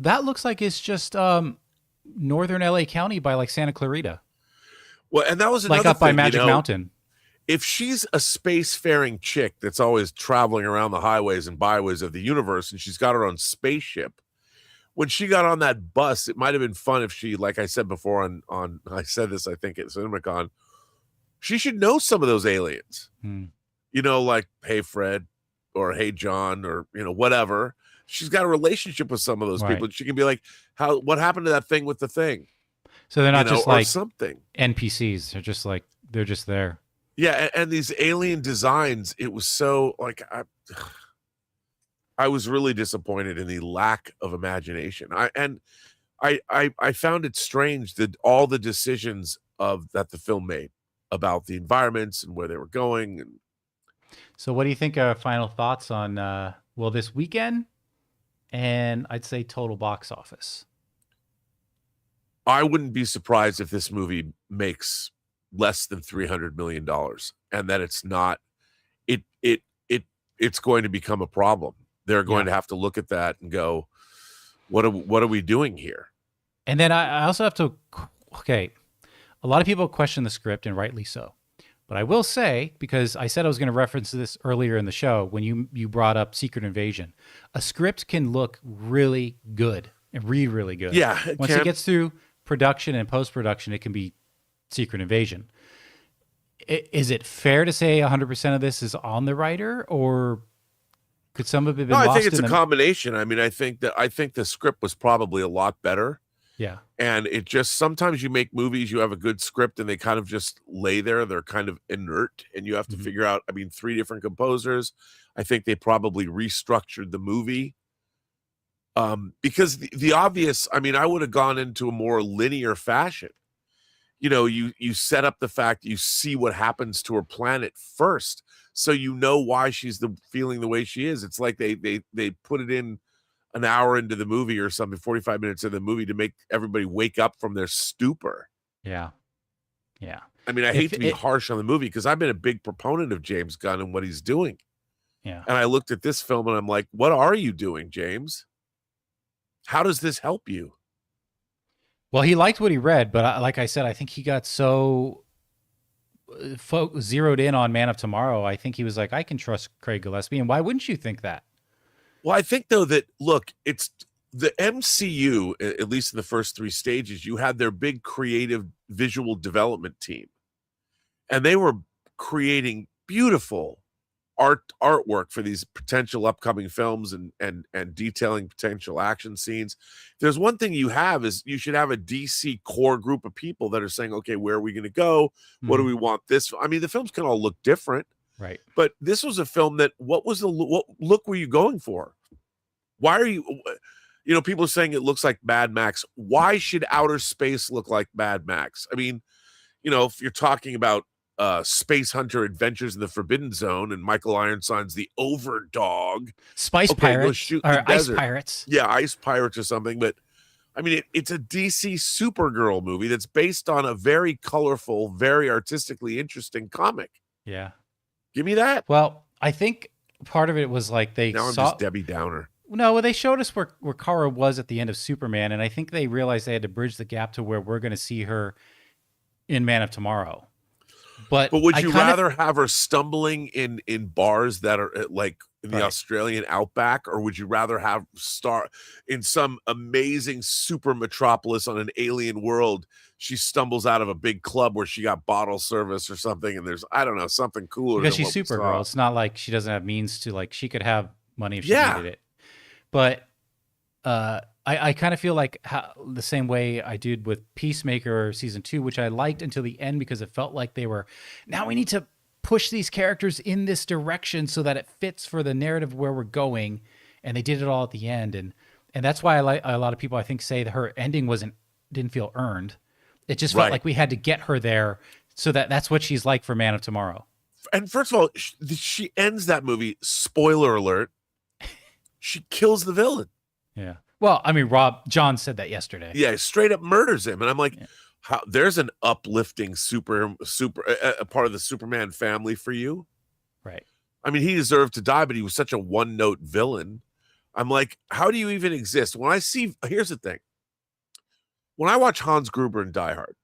that looks like it's just northern LA County by like Santa Clarita. Well, and that was another like up by Magic Mountain. If she's a spacefaring chick that's always traveling around the highways and byways of the universe, and she's got her own spaceship, when she got on that bus, it might have been fun if she, like I said before on I said this, I think at CinemaCon, she should know some of those aliens. You know, like, hey, Fred, or hey, John, or, you know, whatever. She's got a relationship with some of those people. And she can be like, what happened to that thing with the thing? So they're not just like something NPCs. They're just there. Yeah. And these alien designs, it was so like, I was really disappointed in the lack of imagination. I found it strange that all the decisions that the film made about the environments and where they were going. So what do you think final thoughts on, this weekend? And I'd say total box office. I wouldn't be surprised if this movie makes less than $300 million, and that it's not, it's going to become a problem. They're going to have to look at that and go, what are we doing here? And then I also have to, a lot of people question the script, and rightly so. But I will say, because I said I was going to reference this earlier in the show when you brought up Secret Invasion, a script can look really good and read really good. Yeah, Once it gets through production and post-production, it can be Secret Invasion. Is it fair to say 100% of this is on the writer, or could some of it have been No, lost? I think it's a combination. I mean, I think the script was probably a lot better. Yeah. And it just, sometimes you make movies, you have a good script and they kind of just lay there. They're kind of inert and you have to figure out, I mean, 3 different composers. I think they probably restructured the movie. Because the obvious, I mean, I would have gone into a more linear fashion. You know, you set up the fact you see what happens to her planet first, so you know why she's feeling the way she is. It's like they put it in an hour into the movie or something, 45 minutes of the movie, to make everybody wake up from their stupor. Yeah. Yeah. I mean, I hate to be harsh on the movie because I've been a big proponent of James Gunn and what he's doing. Yeah. And I looked at this film and I'm like, what are you doing, James? How does this help you? Well, he liked what he read, but like I said, I think he got so zeroed in on Man of Tomorrow. I think he was like, I can trust Craig Gillespie. And why wouldn't you think that? Well, I think, though, that, look, it's the MCU, at least in the first 3 stages, you had their big creative visual development team. And they were creating beautiful artwork for these potential upcoming films and detailing potential action scenes. If there's one thing you have, is you should have a DC core group of people that are saying, okay, where are we going to go? What do we want this? I mean, the films can all look different, right? But this was a film that, what look were you going for? Why are you know, people are saying it looks like Mad Max. Why should outer space look like Mad Max? I mean, you know, if you're talking about Space Hunter Adventures in the Forbidden Zone and Michael Ironside's The Overdog. Spice Pirates or Ice Pirates. Yeah, Ice Pirates or something. But I mean, it's a DC Supergirl movie that's based on a very colorful, very artistically interesting comic. Yeah. Give me that. Well, I think part of it was like I'm just Debbie Downer. No, well, they showed us where Kara was at the end of Superman, and I think they realized they had to bridge the gap to where we're going to see her in Man of Tomorrow. But would you rather have her stumbling in bars that are like in the Right. Australian outback, or would you rather have star in some amazing super metropolis on an alien world? She stumbles out of a big club where she got bottle service or something, and there's, I don't know, something cooler. Because than she's what we Supergirl. saw. It's not like she doesn't have means to, like, she could have money if she Yeah. needed it. But I kind of feel like the same way I did with Peacemaker season 2, which I liked until the end because it felt like they were, now we need to push these characters in this direction so that it fits for the narrative where we're going. And they did it all at the end. And that's why a lot of people, I think, say that her ending didn't feel earned. It just felt like we had to get her there, so that's what she's like for Man of Tomorrow. And first of all, she ends that movie, spoiler alert, she kills the villain. Yeah. Well, I mean, John said that yesterday. Yeah, straight up murders him. And I'm like, how, there's an uplifting a part of the Superman family for you. Right. I mean, he deserved to die, but he was such a one-note villain. I'm like, how do you even exist? Here's the thing. When I watch Hans Gruber in Die Hard,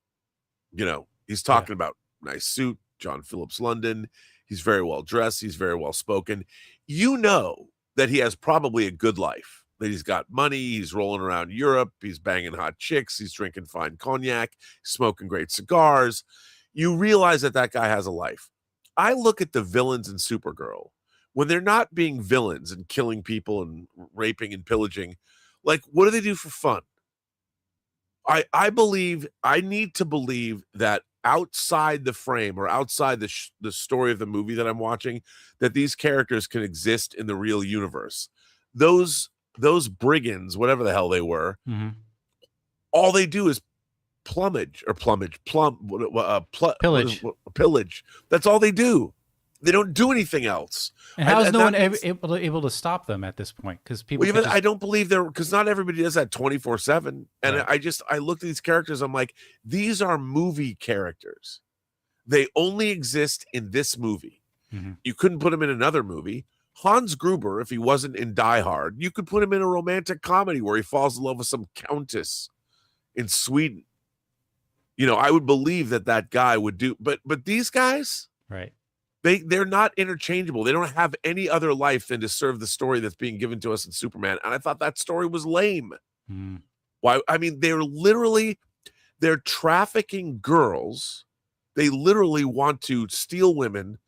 you know, he's talking about nice suit, John Phillips London. He's very well dressed. He's very well spoken. You know that he has probably a good life, that he's got money. He's rolling around Europe. He's banging hot chicks. He's drinking fine cognac, smoking great cigars. You realize that guy has a life. I look at the villains in Supergirl when they're not being villains and killing people and raping and pillaging. Like, what do they do for fun? I need to believe that outside the frame or outside the story of the movie that I'm watching, that these characters can exist in the real universe. Those brigands, whatever the hell they were, all they do is pillage. That's all they do. They don't do anything else. And how is no one able to stop them at this point? Because people, I don't believe because not everybody does that 24/7. And I look at these characters, I'm like, these are movie characters. They only exist in this movie. You couldn't put them in another movie. Hans Gruber, if he wasn't in Die Hard, you could put him in a romantic comedy where he falls in love with some countess in Sweden. You know, I would believe that guy would do, but these guys, right? They're not interchangeable. They don't have any other life than to serve the story that's being given to us in Superman. And I thought that story was lame. Mm. Why? I mean, they're trafficking girls. They literally want to steal women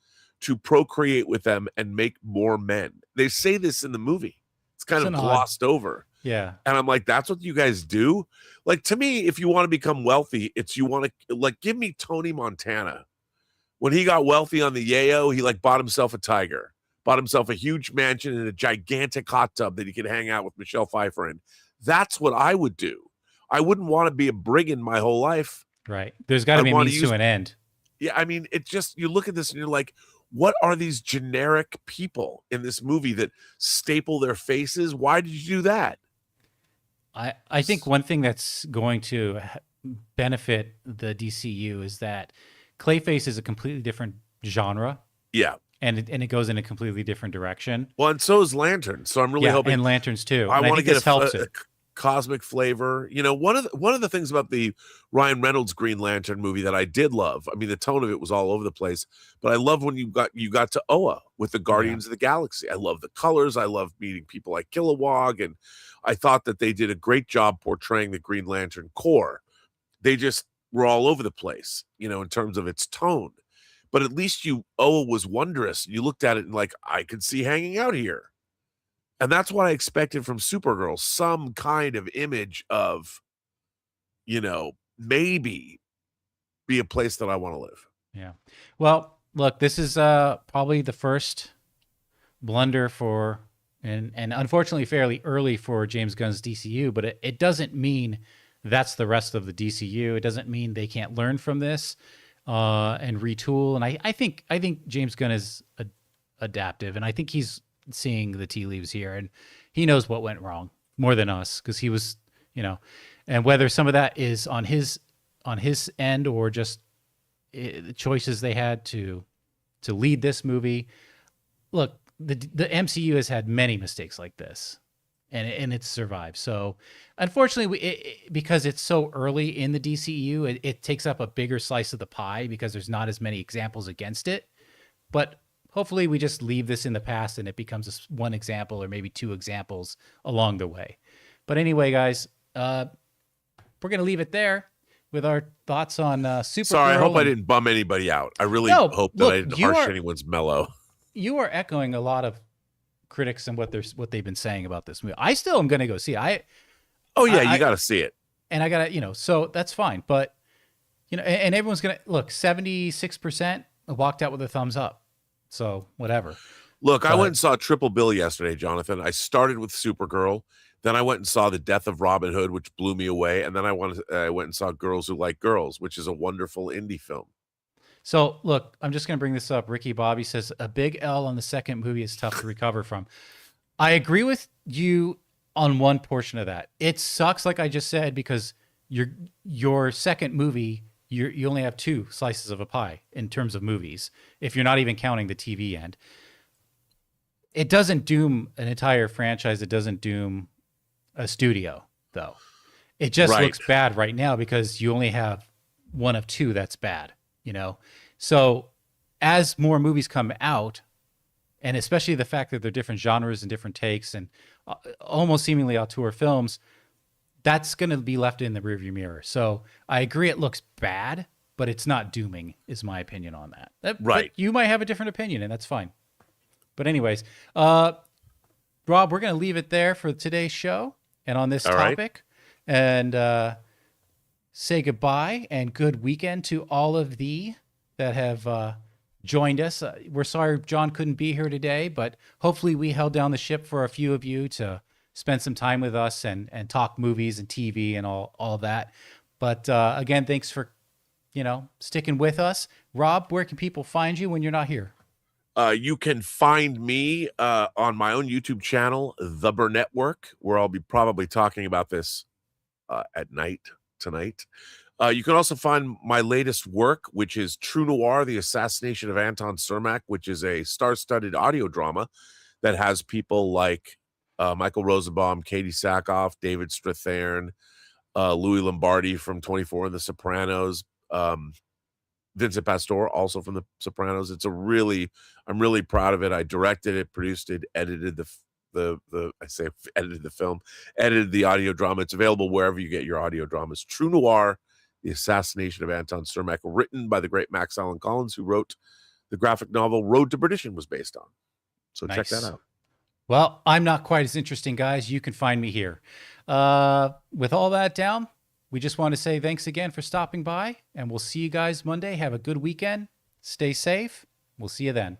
to procreate with them and make more men. They say this in the movie. It's kind It's of an odd, glossed over. yeah. And I'm like, that's what you guys do? Like, to me, if you want to become wealthy, it's you want to, like, give me Tony Montana. When he got wealthy on the yayo, he like bought himself a tiger, bought himself a huge mansion and a gigantic hot tub that he could hang out with Michelle Pfeiffer in. That's what I would do. I wouldn't want to be a brigand my whole life. Right. There's got to I'd be a want to means use to an end. Yeah, I mean, it just, you look at this and you're like, what are these generic people in this movie that staple their faces? Why did you do that? I think one thing that's going to benefit the DCU is that Clayface is a completely different genre, Yeah. and it goes in a completely different direction. Well, and so is Lantern. So I'm really hoping, and Lanterns too. I And want to think get this helps a it. cosmic flavor. You know, one of the things about the Ryan Reynolds Green Lantern movie that I did love, I mean, the tone of it was all over the place, but I love when you got to Oa with the Guardians of the Galaxy. I love the colors. I love meeting people like Kilowog, and I thought that they did a great job portraying the Green Lantern Corps. They just were all over the place, you know, in terms of its tone. But at least Oa was wondrous. You looked at it and like, I could see hanging out here. And that's what I expected from Supergirl, some kind of image of, you know, maybe be a place that I want to live. Yeah. Well, look, this is probably the first blunder for, and unfortunately fairly early for James Gunn's DCU, but it doesn't mean that's the rest of the DCU. It doesn't mean they can't learn from this and retool. And I think James Gunn is adaptive, and I think he's seeing the tea leaves here, and he knows what went wrong more than us, because he was, you know, and whether some of that is on his end or just the choices they had to lead this movie. Look, the MCU has had many mistakes like this, and it's survived. So unfortunately, because it's so early in the DCU, it takes up a bigger slice of the pie because there's not as many examples against it. But hopefully we just leave this in the past and it becomes one example or maybe two examples along the way. But anyway, guys, we're going to leave it there with our thoughts on Supergirl. Sorry, I hope I didn't bum anybody out. I really hope that I didn't harsh anyone's mellow. You are echoing a lot of critics and what they've been saying about this movie. I still am going to go see it. You got to see it. And I got to, so that's fine. But, and everyone's going to, look, 76% walked out with a thumbs up. So whatever. Look, I went and saw Triple Bill yesterday, Jonathan. I started with Supergirl. Then I went and saw The Death of Robin Hood, which blew me away. And then I went and saw Girls Who Like Girls, which is a wonderful indie film. So, look, I'm just going to bring this up. Ricky Bobby says, a big L on the second movie is tough to recover from. I agree with you on one portion of that. It sucks, like I just said, because your second movie, you only have two slices of a pie in terms of movies, if you're not even counting the TV end. It doesn't doom an entire franchise. It doesn't doom a studio, though. It just looks bad right now because you only have one of two that's bad. So as more movies come out, and especially the fact that they're different genres and different takes and almost seemingly auteur films, that's going to be left in the rearview mirror. So I agree it looks bad, but it's not dooming, is my opinion on that. But you might have a different opinion, and that's fine. But anyways, Rob, we're going to leave it there for today's show and on this topic. And say goodbye and good weekend to all of thee that have joined us. We're sorry John couldn't be here today, but hopefully we held down the ship for a few of you to spend some time with us and talk movies and TV and all that. But again, thanks for sticking with us. Rob, where can people find you when you're not here? You can find me on my own YouTube channel, The Burnett Work, where I'll be probably talking about this at night tonight. You can also find my latest work, which is True Noir, The Assassination of Anton Cermak, which is a star-studded audio drama that has people like Michael Rosenbaum, Katie Sackhoff, David Strathairn, Louis Lombardi from 24 and The Sopranos, Vincent Pastore, also from The Sopranos. I'm really proud of it. I directed it, produced it, edited I say edited the film, edited the audio drama. It's available wherever you get your audio dramas. True Noir, The Assassination of Anton Cermak, written by the great Max Allan Collins, who wrote the graphic novel Road to Perdition was based on. So check that out. Well, I'm not quite as interesting, guys. You can find me here. With all that down, we just want to say thanks again for stopping by, and we'll see you guys Monday. Have a good weekend. Stay safe. We'll see you then.